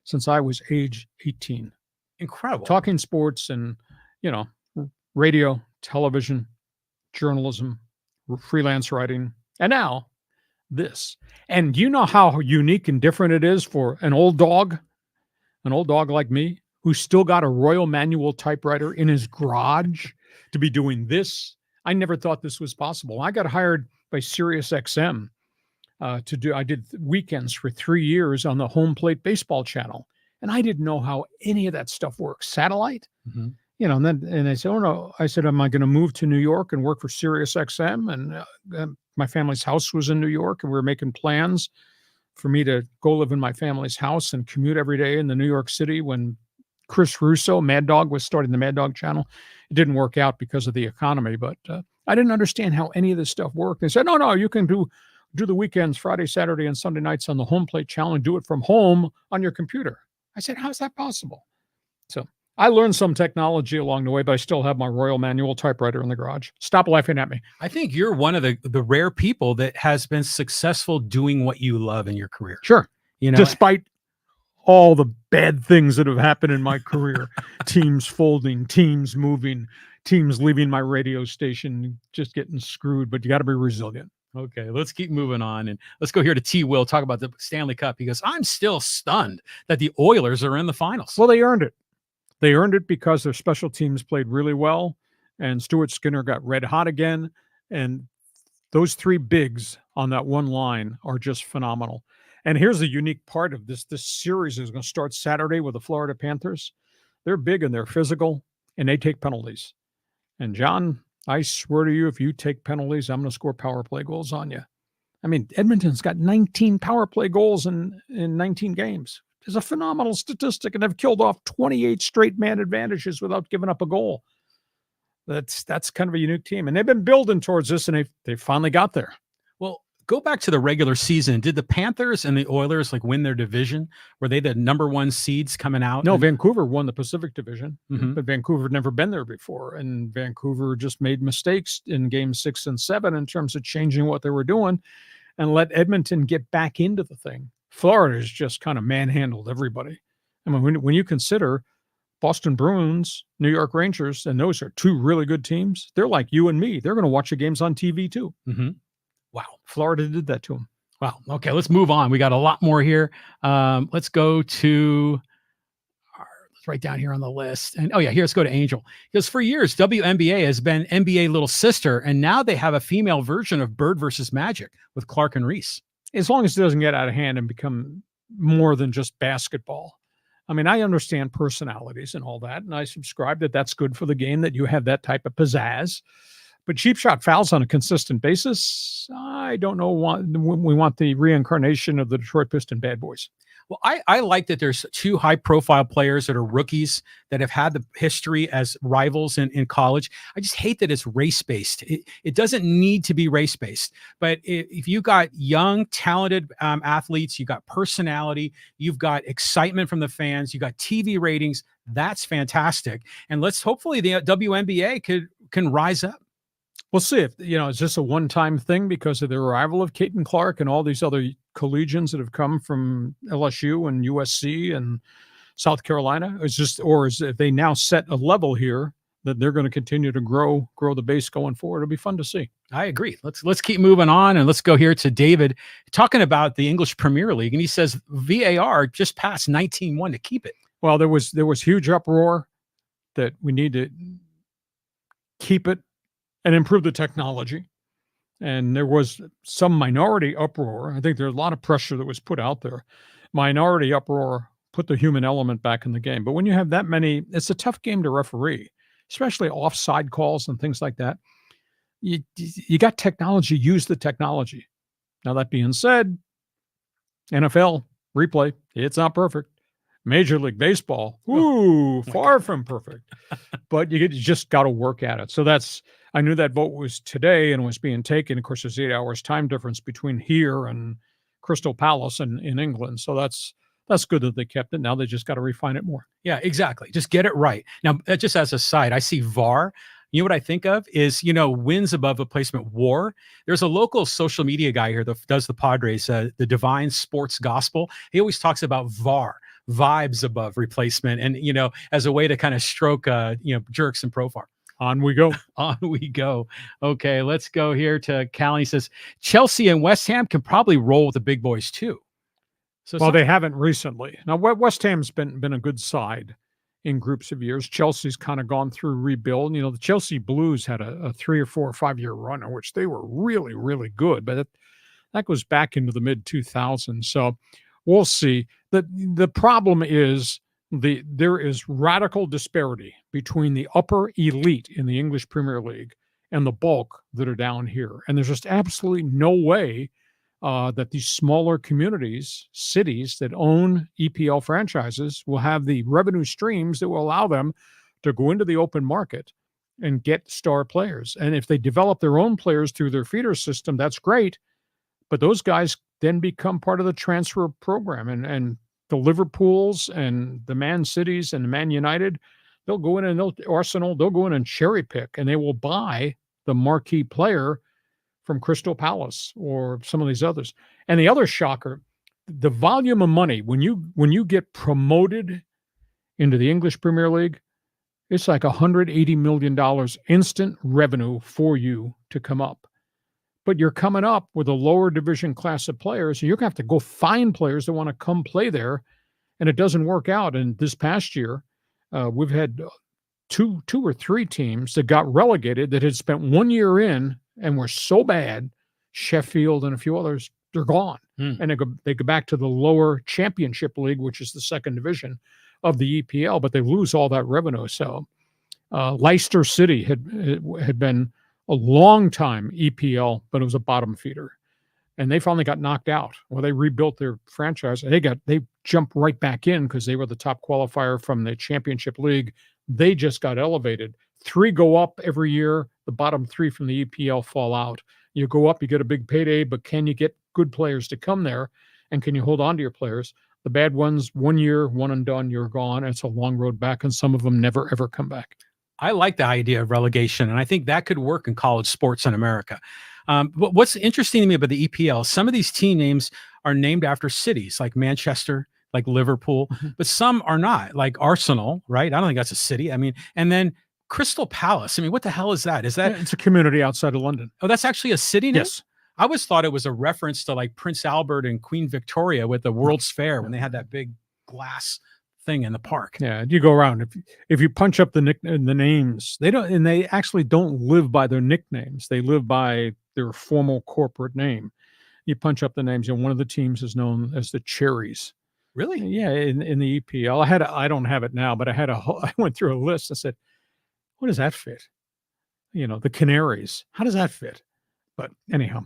since I was age 18. Incredible. Talking sports and, radio, television, journalism, freelance writing, and now this. And you know how unique and different it is for an old dog like me, who's still got a Royal Manual typewriter in his garage to be doing this. I never thought this was possible. I got hired by SiriusXM I did weekends for 3 years on the home plate baseball channel. And I didn't know how any of that stuff works. Satellite, and I said, oh no, I said, am I going to move to New York and work for SiriusXM? And my family's house was in New York and we were making plans for me to go live in my family's house and commute every day in the New York City when Chris Russo, Mad Dog, was starting the Mad Dog channel. It didn't work out because of the economy, but I didn't understand how any of this stuff worked. They said, no, you can do the weekends, Friday, Saturday, and Sunday nights on the home plate channel and do it from home on your computer. I said, how's that possible? So I learned some technology along the way, but I still have my Royal manual typewriter in the garage. Stop laughing at me. I think you're one of the rare people that has been successful doing what you love in your career. Sure. You know, Despite all the bad things that have happened in my career, teams folding, teams moving, teams leaving my radio station, just getting screwed, but you got to be resilient. Okay, let's keep moving on. And let's go here to T. Will, talk about the Stanley Cup. He goes, I'm still stunned that the Oilers are in the finals. Well, they earned it. They earned it because their special teams played really well, and Stuart Skinner got red hot again. And those three bigs on that one line are just phenomenal. And here's the unique part of this. This series is going to start Saturday with the Florida Panthers. They're big and they're physical, and they take penalties. And, John, I swear to you, if you take penalties, I'm going to score power play goals on you. I mean, Edmonton's got 19 power play goals in 19 games. It's a phenomenal statistic, and they've killed off 28 straight man advantages without giving up a goal. That's kind of a unique team, and they've been building towards this, and they finally got there. Well, go back to the regular season. Did the Panthers and the Oilers win their division? Were they the number one seeds coming out? No, Vancouver won the Pacific Division, but Vancouver had never been there before, and Vancouver just made mistakes in games 6 and 7 in terms of changing what they were doing and let Edmonton get back into the thing. Florida's just kind of manhandled everybody. I mean, when you consider Boston Bruins, New York Rangers, and those are two really good teams, they're like you and me. They're going to watch the games on TV too. Wow. Florida did that to them. Wow. Okay, let's move on. We got a lot more here. Let's go to let's write down here on the list. And let's go to Angel. Because for years, WNBA has been NBA little sister, and now they have a female version of Bird versus Magic with Clark and Reese. As long as it doesn't get out of hand and become more than just basketball. I mean, I understand personalities and all that, and I subscribe that that's good for the game, that you have that type of pizzazz. But cheap shot fouls on a consistent basis, I don't know when we want the reincarnation of the Detroit Piston bad boys. Well, I like that there's two high-profile players that are rookies that have had the history as rivals in college. I just hate that it's race-based. It doesn't need to be race-based. But if you got young, talented athletes, you got personality, you've got excitement from the fans, you got TV ratings, that's fantastic. And hopefully the WNBA can rise up. We'll see if, it's just a one-time thing because of the arrival of Caitlin Clark and all these other collegians that have come from LSU and USC and South Carolina. Or is if they now set a level here that they're going to continue to grow the base going forward. It'll be fun to see. I agree. Let's keep moving on, and let's go here to David talking about the English Premier League, and he says VAR just passed 19-1 to keep it. Well, there was huge uproar that we need to keep it and improve the technology. And there was some minority uproar. I think there's a lot of pressure that was put out there. Minority uproar put the human element back in the game. But when you have that many, it's a tough game to referee, especially offside calls and things like that. You got technology, use the technology. Now, that being said, NFL replay, it's not perfect. Major League Baseball, far from perfect. But you just got to work at it. So I knew that vote was today and was being taken. Of course, there's 8 hours time difference between here and Crystal Palace in England. So that's good that they kept it. Now they just got to refine it more. Yeah, exactly. Just get it right. Now, just as a side, I see VAR. You know what I think of is, wins above replacement WAR. There's a local social media guy here that does the Padres, the Divine Sports Gospel. He always talks about VAR, vibes above replacement, and, as a way to kind of stroke, jerks and profile. On we go. On we go. Okay, let's go here to Callie. He says, Chelsea and West Ham can probably roll with the big boys too. Well, they haven't recently. Now, West Ham's been a good side in groups of years. Chelsea's kind of gone through rebuild. The Chelsea Blues had a 3 or 4 or 5 year run in which they were really, really good. But that goes back into the mid-2000s. So we'll see. The problem is there is radical disparity between the upper elite in the English Premier League and the bulk that are down here. And there's just absolutely no way that these smaller communities, cities that own EPL franchises will have the revenue streams that will allow them to go into the open market and get star players. And if they develop their own players through their feeder system, that's great. But those guys then become part of the transfer program. And the Liverpools and the Man Cities and the Man United, they'll go in and they'll go in and cherry pick, and they will buy the marquee player from Crystal Palace or some of these others. And the other shocker, the volume of money when you get promoted into the English Premier League, it's like $180 million instant revenue for you to come up. But you're coming up with a lower division class of players, and you're going to have to go find players that want to come play there, and it doesn't work out. And this past year, we've had two or three teams that got relegated that had spent 1 year in and were so bad. Sheffield and a few others, they're gone. And they go back to the lower championship league, which is the second division of the EPL, but they lose all that revenue. So Leicester City had been a long time EPL, but it was a bottom feeder. And they finally got knocked out. Well, they rebuilt their franchise. They jumped right back in because they were the top qualifier from the championship league. They just got elevated. 3 go up every year. The bottom 3 from the EPL fall out. You go up, you get a big payday, but can you get good players to come there? And can you hold on to your players? The bad ones, 1 year, one and done, you're gone. It's a long road back, and some of them never, ever come back. I like the idea of relegation, and I think that could work in college sports in America. But what's interesting to me about the EPL, some of these team names are named after cities, like Manchester, like Liverpool, but some are not, like Arsenal, right? I don't think that's a city. I mean, and then Crystal Palace. I mean, what the hell is that? Is that... It's a community outside of London. Oh, that's actually a city name? Yes. I always thought it was a reference to like Prince Albert and Queen Victoria with the World's Fair when they had that big glass thing in the park. Yeah, you go around. If you punch up the names, they actually don't live by their nicknames. They live by their formal corporate name. You punch up the names, and one of the teams is known as the Cherries. Really? Yeah, in the EPL. I don't have it now, but I went through a list. I said, what does that fit? The Canaries. How does that fit? But anyhow.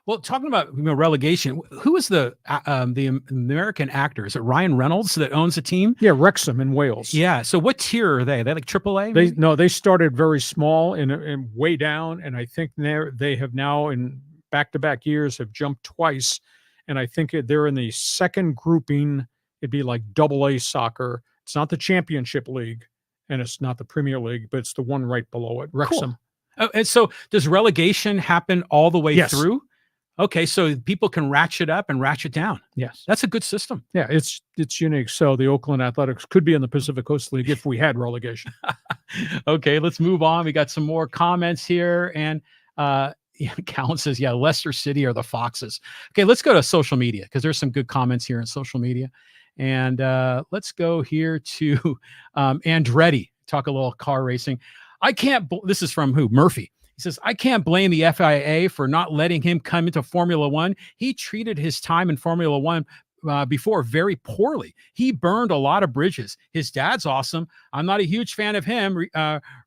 Well, talking about relegation, who is the American actor? Is it Ryan Reynolds that owns a team? Yeah, Wrexham in Wales. Yeah. So what tier are they? Are they like AAA? They started very small and way down, and I think they have now in back-to-back years have jumped twice, and I think they're in the second grouping. It'd be like AA soccer. It's not the Championship League, and it's not the Premier League, but it's the one right below it, Wrexham. Cool. Oh, and so does relegation happen all the way through? Okay, so people can ratchet up and ratchet down. Yes. That's a good system. Yeah, it's unique. So the Oakland Athletics could be in the Pacific Coast League if we had relegation. Okay, let's move on. We got some more comments here. And Callan says, yeah, Leicester City or the Foxes. Okay, let's go to social media because there's some good comments here in social media. And let's go here to Andretti, talk a little car racing. This is from who? Murphy. He says, I can't blame the FIA for not letting him come into Formula One. He treated his time in Formula One before very poorly. He burned a lot of bridges. His dad's awesome. I'm not a huge fan of him.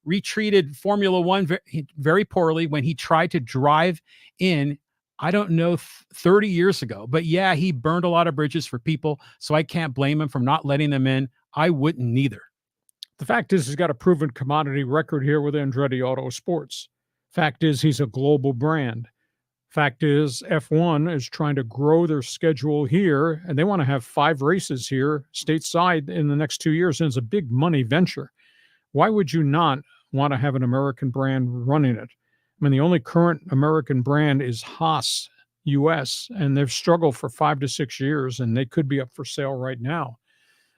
Retreated Formula One very poorly when he tried to drive in, I don't know, 30 years ago. But yeah, he burned a lot of bridges for people, so I can't blame him for not letting them in. I wouldn't neither. The fact is, he's got a proven commodity record here with Andretti Autosports. Fact is, he's a global brand. Fact is, F1 is trying to grow their schedule here, and they want to have 5 races here stateside in the next 2 years, and it's a big money venture. Why would you not want to have an American brand running it? I mean, the only current American brand is Haas US, and they've struggled for 5 to 6 years, and they could be up for sale right now.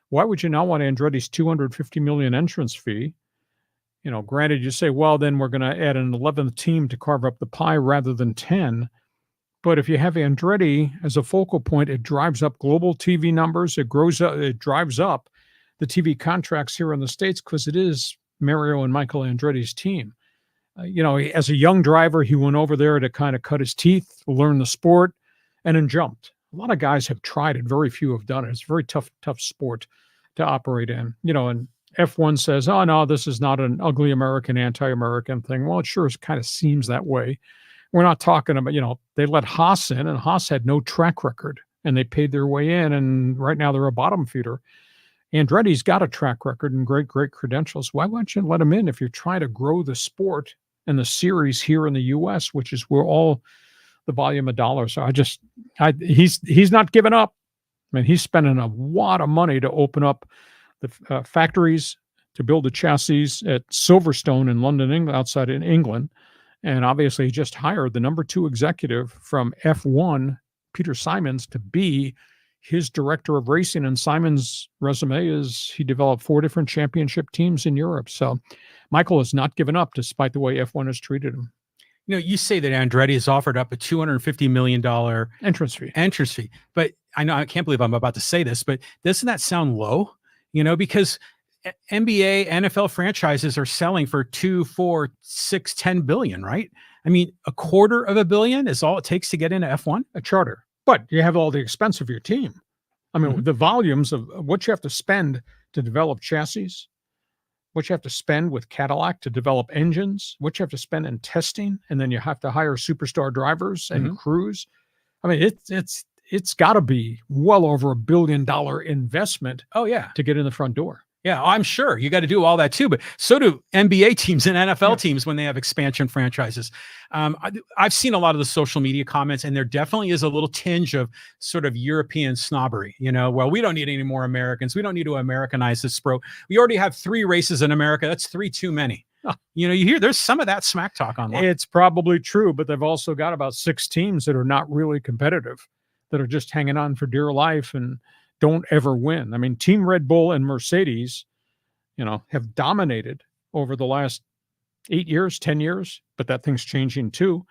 Why would you not want Andretti's $250 million entrance fee? Granted, you say, well, then we're going to add an 11th team to carve up the pie rather than 10. But if you have Andretti as a focal point, it drives up global TV numbers. It drives up the TV contracts here in the States because it is Mario and Michael Andretti's team. As a young driver, he went over there to kind of cut his teeth, learn the sport, and then jumped. A lot of guys have tried it. Very few have done it. It's a very tough sport to operate in. And F1 says, oh, no, this is not an ugly American, anti-American thing. Well, it sure kind of seems that way. We're not talking about, they let Haas in, and Haas had no track record, and they paid their way in, and right now they're a bottom feeder. Andretti's got a track record and great credentials. Why won't you let him in if you're trying to grow the sport and the series here in the U.S., which is where all the volume of dollars are? He's not giving up. I mean, he's spending a lot of money to open up the factories, to build the chassis at Silverstone in London, England, outside in England. And obviously, he just hired the number 2 executive from F1, Peter Simons, to be his director of racing. And Simons' resume is he developed 4 different championship teams in Europe. So Michael has not given up despite the way F1 has treated him. You know, you say that Andretti has offered up a $250 million entrance fee. But I know, I can't believe I'm about to say this, but doesn't that sound low? You know, because NBA, NFL franchises are selling for 2, 4, 6, 10 billion, right? I mean, $250 million is all it takes to get into F1, a charter. But you have all the expense of your team. I mean, the volumes of what you have to spend to develop chassis, what you have to spend with Cadillac to develop engines, what you have to spend in testing, and then you have to hire superstar drivers and crews. I mean, it's got to be well over $1 billion investment. Oh yeah, to get in the front door. Yeah, I'm sure you got to do all that too, but so do NBA teams and NFL teams when they have expansion franchises. I've seen a lot of the social media comments, and there definitely is a little tinge of sort of European snobbery. You know, well, we don't need any more Americans. We don't need to Americanize this sport. We already have 3 races in America. That's 3 too many. You know, you hear there's some of that smack talk online. It's probably true, but they've also got about 6 teams that are not really competitive, that are just hanging on for dear life and don't ever win. I mean, Team Red Bull and Mercedes, you know, have dominated over the last 8 years, 10 years, but that thing's changing too.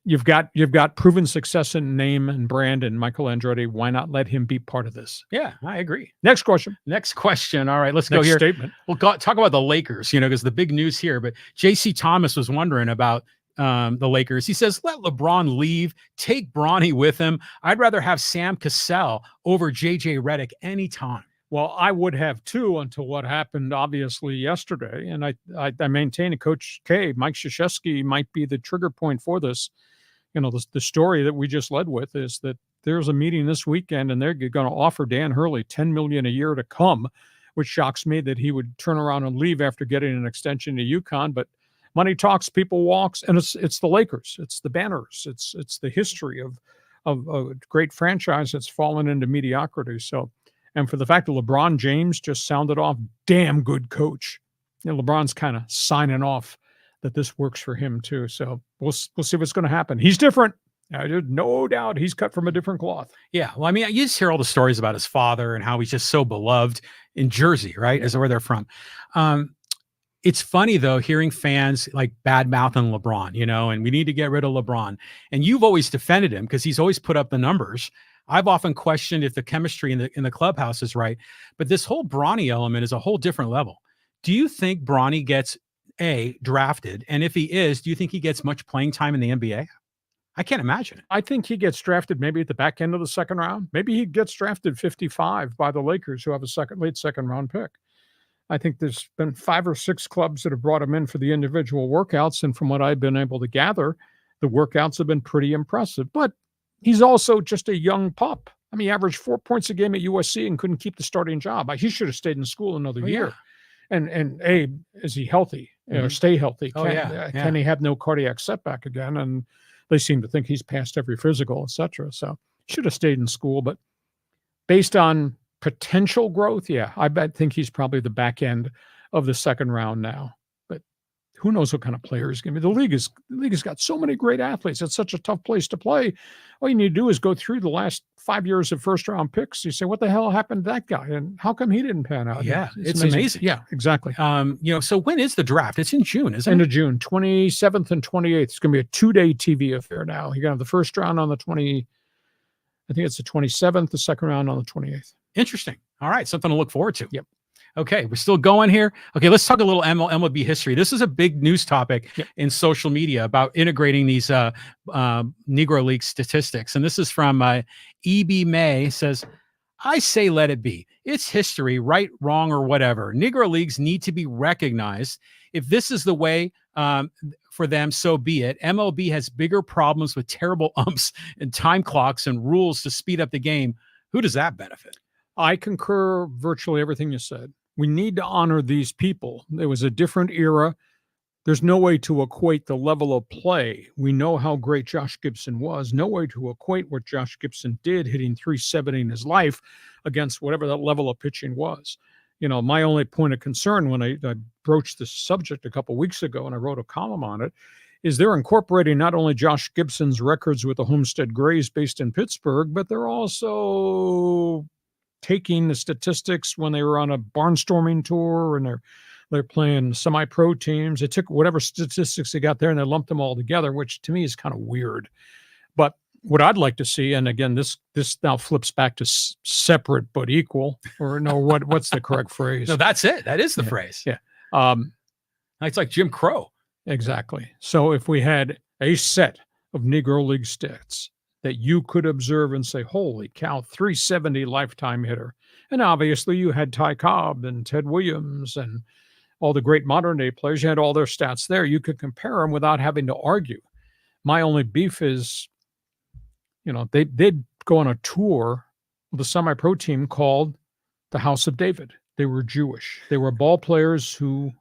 You've got proven success in name and brand, and Michael Andretti. Why not let him be part of this? Yeah, I agree. Next question. All right, let's go here. Statement. We'll talk about the Lakers, you know, because the big news here, but JC Thomas was wondering about the Lakers. He says, let LeBron leave, take Bronny with him. I'd rather have Sam Cassell over JJ Redick anytime. Well, I would have too, until what happened obviously yesterday. And I maintain that Coach K, Mike Krzyzewski, might be the trigger point for this. You know, the story that we just led with is that there's a meeting this weekend and they're going to offer Dan Hurley $10 million a year to come, which shocks me that he would turn around and leave after getting an extension to UConn. But money talks, people walks, and it's the Lakers, it's the banners, it's the history of a great franchise that's fallen into mediocrity. So, and for the fact that LeBron James just sounded off, damn good coach. You know, LeBron's kind of signing off that this works for him too. So we'll see what's going to happen. He's different. There's no doubt he's cut from a different cloth. Yeah. Well, I mean, you just hear all the stories about his father and how he's just so beloved in Jersey, right? Is where they're from. It's funny though, hearing fans like bad mouthing LeBron, you know, and we need to get rid of LeBron. And you've always defended him because he's always put up the numbers. I've often questioned if the chemistry in the clubhouse is right, but this whole Bronny element is a whole different level. Do you think Bronny gets drafted? And if he is, do you think he gets much playing time in the NBA? I can't imagine it. I think he gets drafted maybe at the back end of the second round. Maybe he gets drafted 55 by the Lakers, who have a late second round pick. I think there's been 5 or 6 clubs that have brought him in for the individual workouts. And from what I've been able to gather, the workouts have been pretty impressive. But he's also just a young pup. I mean, he averaged 4 points a game at USC and couldn't keep the starting job. He should have stayed in school another year. And is he healthy? Or stay healthy? Can he have no cardiac setback again? And they seem to think he's passed every physical, etc. So should have stayed in school. But based on potential growth, I think he's probably the back end of the second round now. But who knows what kind of player he's going to be. The league has got so many great athletes. It's such a tough place to play. All you need to do is go through the last 5 years of first round picks. You say, what the hell happened to that guy? And how come he didn't pan out? Yeah, it's amazing. Yeah, exactly. You know, so when is the draft? It's in June, isn't it? End of June, 27th and 28th. It's going to be a 2-day TV affair now. You're going to have the first round on the 27th, the second round on the 28th. Interesting. All right. Something to look forward to. Yep. Okay. We're still going here. Okay. Let's talk a little MLB history. This is a big news topic in social media about integrating these Negro League statistics. And this is from E.B. May. Says, I say let it be. It's history, right, wrong, or whatever. Negro Leagues need to be recognized. If this is the way for them, so be it. MLB has bigger problems with terrible umps and time clocks and rules to speed up the game. Who does that benefit? I concur virtually everything you said. We need to honor these people. There was a different era. There's no way to equate the level of play. We know how great Josh Gibson was. No way to equate what Josh Gibson did, hitting 370 in his life, against whatever that level of pitching was. my only point of concern when I broached this subject a couple weeks ago and I wrote a column on it is they're incorporating not only Josh Gibson's records with the Homestead Grays based in Pittsburgh, but they're also taking the statistics when they were on a barnstorming tour and they're playing semi-pro teams. They took whatever statistics they got there and they lumped them all together, which to me is kind of weird. But what I'd like to see, and again, this now flips back to separate but equal, or no, what's the correct phrase? No, that's it. That is the phrase. Yeah. It's like Jim Crow. Exactly. So if we had a set of Negro League stats that you could observe and say, holy cow, 370 lifetime hitter. And obviously you had Ty Cobb and Ted Williams and all the great modern day players. You had all their stats there. You could compare them without having to argue. My only beef is, they'd go on a tour with a semi-pro team called the House of David. They were Jewish. They were ball players who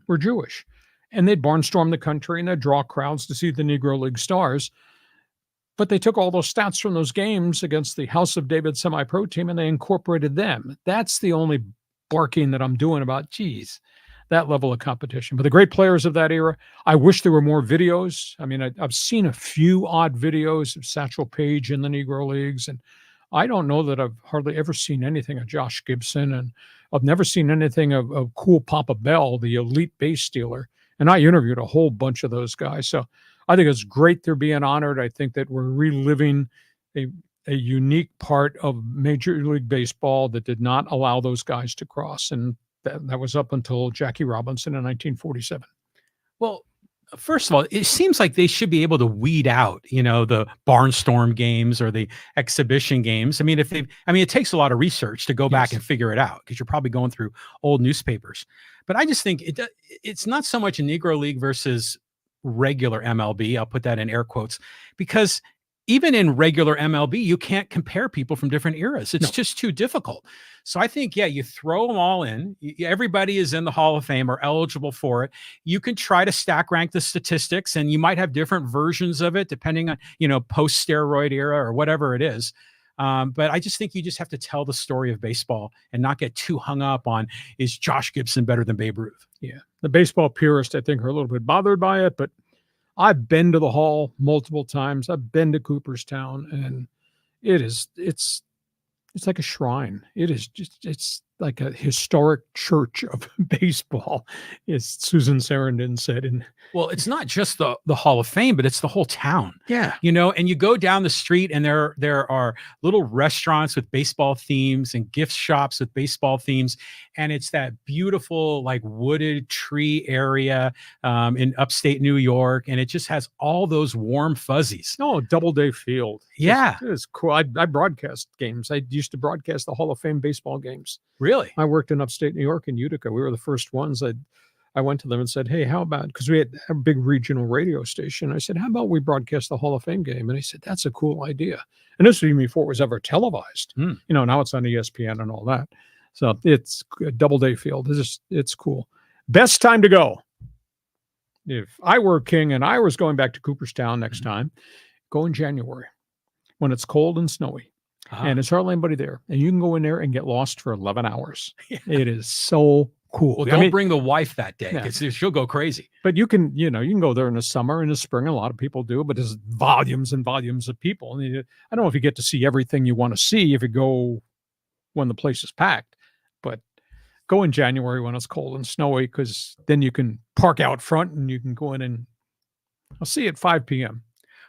were Jewish. And they'd barnstorm the country and they'd draw crowds to see the Negro League stars. But they took all those stats from those games against the House of David semi-pro team and they incorporated them. That's the only barking that I'm doing about, geez, that level of competition. But the great players of that era, I wish there were more videos. I mean, I've seen a few odd videos of Satchel Paige in the Negro Leagues, and I don't know that I've hardly ever seen anything of Josh Gibson, and I've never seen anything of Cool Papa Bell, the elite base stealer. And I interviewed a whole bunch of those guys. So I think it's great they're being honored. I think that we're reliving a unique part of Major League Baseball that did not allow those guys to cross. And that was up until Jackie Robinson in 1947. Well, first of all, it seems like they should be able to weed out, the barnstorm games or the exhibition games. I mean, it takes a lot of research to go back and figure it out because you're probably going through old newspapers. But I just think it's not so much a Negro League versus regular MLB. I'll put that in air quotes, because even in regular MLB, you can't compare people from different eras. It's just too difficult. So I think, you throw them all in. Everybody is in the Hall of Fame or eligible for it. You can try to stack rank the statistics, and you might have different versions of it depending on, post-steroid era or whatever it is. But I just think you just have to tell the story of baseball and not get too hung up on, is Josh Gibson better than Babe Ruth? Yeah. The baseball purists, I think, are a little bit bothered by it, but I've been to the Hall multiple times. I've been to Cooperstown, and it's like a shrine. It's like a historic church of baseball, as Susan Sarandon said. And well, it's not just the Hall of Fame, but it's the whole town. Yeah. And you go down the street and there are little restaurants with baseball themes and gift shops with baseball themes. And it's that beautiful, like, wooded tree area in upstate New York. And it just has all those warm fuzzies. Oh, Doubleday Field. Yeah. It's cool. I broadcast games. I used to broadcast the Hall of Fame baseball games. Really? I worked in upstate New York in Utica. We were the first ones. I went to them and said, hey, how about, because we had a big regional radio station. I said, how about we broadcast the Hall of Fame game? And he said, that's a cool idea. And this was even before it was ever televised. Now it's on ESPN and all that. So it's Doubleday Field. It's cool. Best time to go. If I were king and I was going back to Cooperstown next time, go in January when it's cold and snowy. And it's hardly anybody there. And you can go in there and get lost for 11 hours. Yeah. It is so cool. Well, don't bring the wife that day because she'll go crazy. But you can go there in the summer, in the spring. A lot of people do, but there's volumes and volumes of people. And I don't know if you get to see everything you want to see if you go when the place is packed, but go in January when it's cold and snowy, because then you can park out front and you can go in and I'll see you at 5 p.m.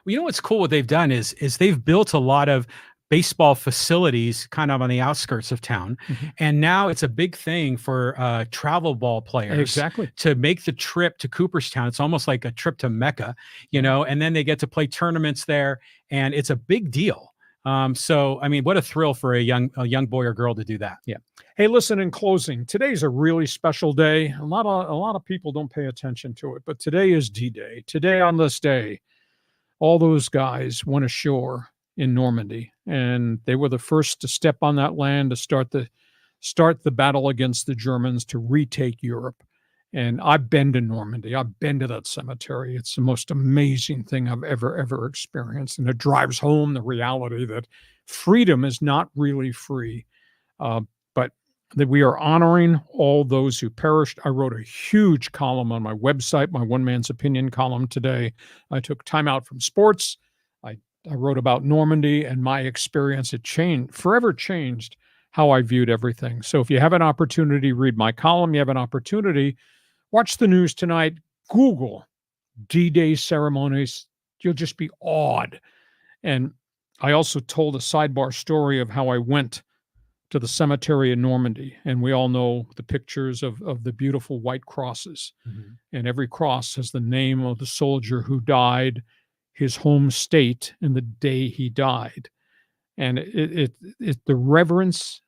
Well, what's cool what they've done is they've built a lot of baseball facilities kind of on the outskirts of town. And now it's a big thing for travel ball players to make the trip to Cooperstown. It's almost like a trip to Mecca, and then they get to play tournaments there, and it's a big deal. So, I mean, what a thrill for a young boy or girl to do that. Yeah. Hey, listen, in closing, today's a really special day. A lot of people don't pay attention to it, but today is D-Day. Today, on this day, all those guys went ashore in Normandy, and they were the first to step on that land to start the battle against the Germans to retake Europe. And I've been to Normandy. I've been to that cemetery. It's the most amazing thing I've ever experienced. And it drives home the reality that freedom is not really free. But that we are honoring all those who perished. I wrote a huge column on my website, my One Man's Opinion column today. I took time out from sports. I wrote about Normandy and my experience. It forever changed how I viewed everything. So if you have an opportunity, read my column. You have an opportunity, watch the news tonight. Google D-Day ceremonies. You'll just be awed. And I also told a sidebar story of how I went to the cemetery in Normandy. And we all know the pictures of the beautiful white crosses. Mm-hmm. And every cross has the name of the soldier who died, his home state, and the day he died. And the reverence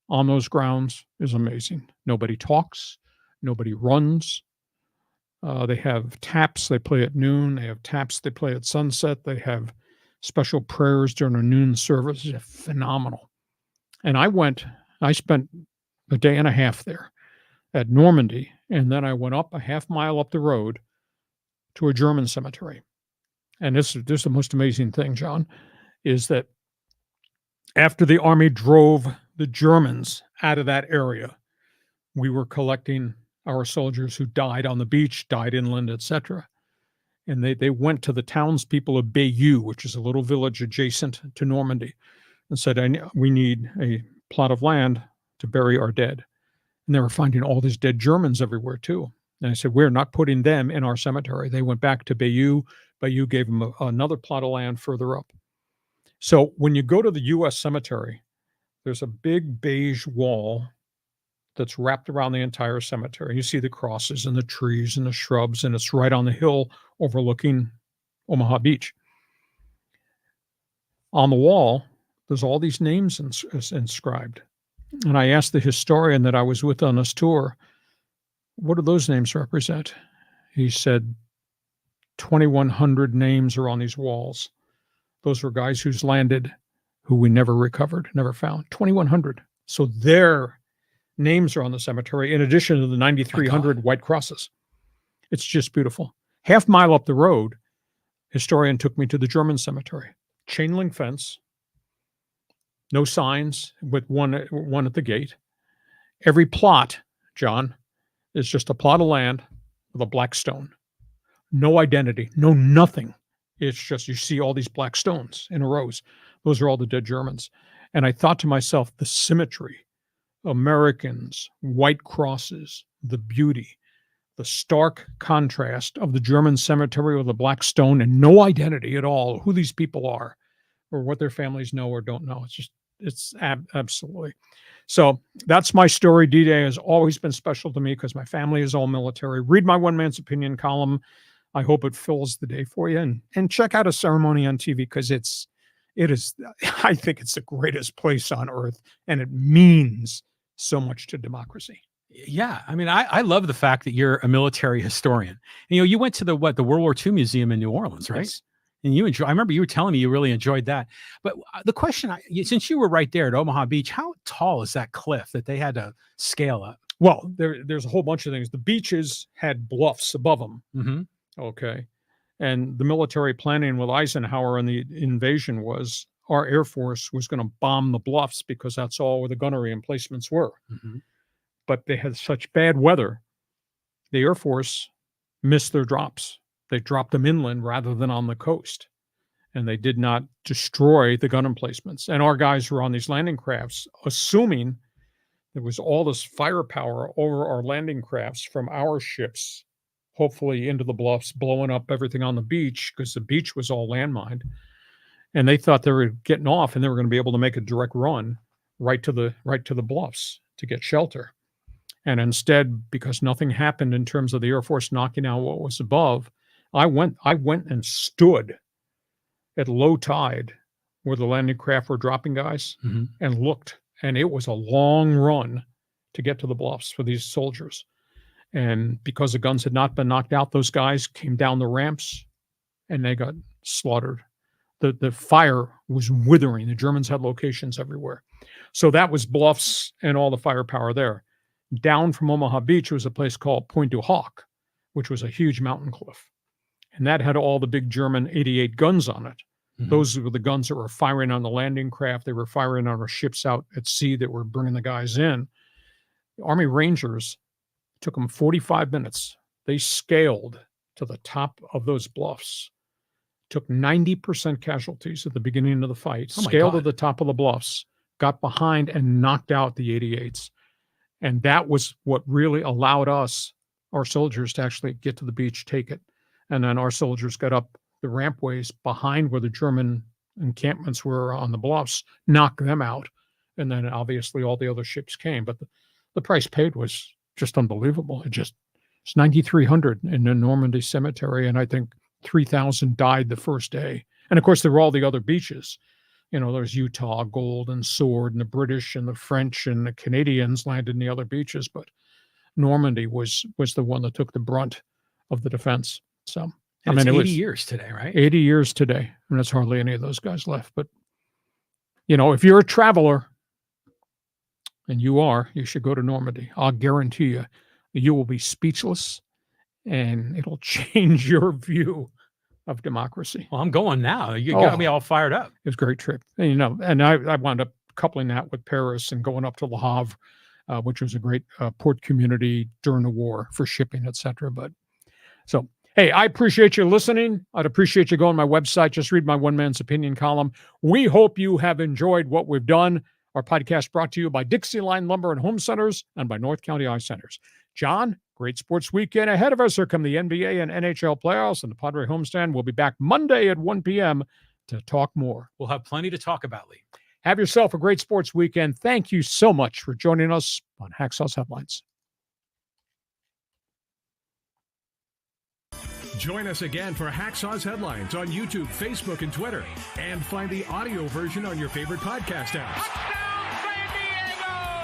on those grounds is amazing. Nobody talks. Nobody runs. They have taps they play at noon. They have taps they play at sunset. They have special prayers during a noon service. It's phenomenal. And I spent a day and a half there at Normandy, and then I went up a half mile up the road to a German cemetery. And this is the most amazing thing, John, is that after the Army drove the Germans out of that area, we were collecting our soldiers who died on the beach, died inland, etc. And they went to the townspeople of Bayeux, which is a little village adjacent to Normandy, and said, we need a plot of land to bury our dead. And they were finding all these dead Germans everywhere, too. And I said, we're not putting them in our cemetery. They went back to Bayeux. Bayeux gave them another plot of land further up. So when you go to the U.S. cemetery, there's a big beige wall that's wrapped around the entire cemetery. You see the crosses and the trees and the shrubs, and it's right on the hill overlooking Omaha Beach. On the wall, there's all these names inscribed. And I asked the historian that I was with on this tour, what do those names represent? He said, 2,100 names are on these walls. Those were guys who's landed, who we never recovered, never found. 2,100. So their names are on the cemetery, in addition to the 9,300 white crosses. It's just beautiful. Half mile up the road, historian took me to the German cemetery. Chain link fence, no signs, with one at the gate. Every plot, John, is just a plot of land with a black stone. No identity, no nothing. It's just, you see all these black stones in rows. Those are all the dead Germans. And I thought to myself, the symmetry, Americans, white crosses, the beauty, the stark contrast of the German cemetery with a black stone and no identity at all, who these people are or what their families know or don't know. It's absolutely. So that's my story. D-Day has always been special to me because my family is all military. Read my One Man's Opinion column. I hope it fills the day for you, and check out a ceremony on TV because it is, I think it's the greatest place on earth, and it means so much to democracy. Yeah. I mean, I love the fact that you're a military historian. And, you went to the World War II Museum in New Orleans, right? Yes. And I remember you were telling me you really enjoyed that. But the question, since you were right there at Omaha Beach, how tall is that cliff that they had to scale up? Well, there's a whole bunch of things. The beaches had bluffs above them. Mm-hmm. Okay. And the military planning with Eisenhower and the invasion was our Air Force was going to bomb the bluffs because that's all where the gunnery emplacements were. Mm-hmm. But they had such bad weather, the Air Force missed their drops. They dropped them inland rather than on the coast. And they did not destroy the gun emplacements. And our guys were on these landing crafts, assuming there was all this firepower over our landing crafts from our ships, hopefully into the bluffs, blowing up everything on the beach because the beach was all landmined. And they thought they were getting off and they were going to be able to make a direct run right to the bluffs to get shelter. And instead, because nothing happened in terms of the Air Force knocking out what was above, I went and stood at low tide where the landing craft were dropping guys and looked. And it was a long run to get to the bluffs for these soldiers. And because the guns had not been knocked out, those guys came down the ramps and they got slaughtered. The fire was withering. The Germans had locations everywhere. So that was bluffs and all the firepower there. Down from Omaha Beach was a place called Pointe du Hoc, which was a huge mountain cliff. And that had all the big German 88 guns on it. Mm-hmm. Those were the guns that were firing on the landing craft. They were firing on our ships out at sea that were bringing the guys in. The Army Rangers took them 45 minutes. They scaled to the top of those bluffs, took 90% casualties at the beginning of the fight, scaled to the top of the bluffs, got behind and knocked out the 88s. And that was what really allowed us, our soldiers, to actually get to the beach, take it. And then our soldiers got up the rampways behind where the German encampments were on the bluffs, knocked them out. And then obviously all the other ships came. But the price paid was just unbelievable. It's 9,300 in the Normandy cemetery. And I think 3,000 died the first day. And of course, there were all the other beaches. There's Utah, Gold, and Sword, and the British and the French and the Canadians landed in the other beaches. But Normandy was the one that took the brunt of the defense. So, it was 80 years today, right? 80 years today. And there's hardly any of those guys left. But, if you're a traveler, and you should go to Normandy. I'll guarantee you, you will be speechless, and it'll change your view of democracy. Well, I'm going now. You got me all fired up. It was a great trip. And I wound up coupling that with Paris and going up to Le Havre, which was a great port community during the war for shipping, etc. But so, hey, I appreciate you listening. I'd appreciate you going to my website. Just read my one man's opinion column. We hope you have enjoyed what we've done. Our podcast brought to you by DIXIELINE Lumber and Home Centers and by North County Eye Centers. John, great sports weekend ahead of us. Here come the NBA and NHL playoffs and the Padre homestand. We'll be back Monday at 1 p.m. to talk more. We'll have plenty to talk about, Lee. Have yourself a great sports weekend. Thank you so much for joining us on Hacksaw's Headlines. Join us again for Hacksaw's Headlines on YouTube, Facebook, and Twitter. And find the audio version on your favorite podcast apps.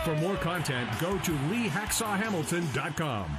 For more content, go to LeeHacksawHamilton.com.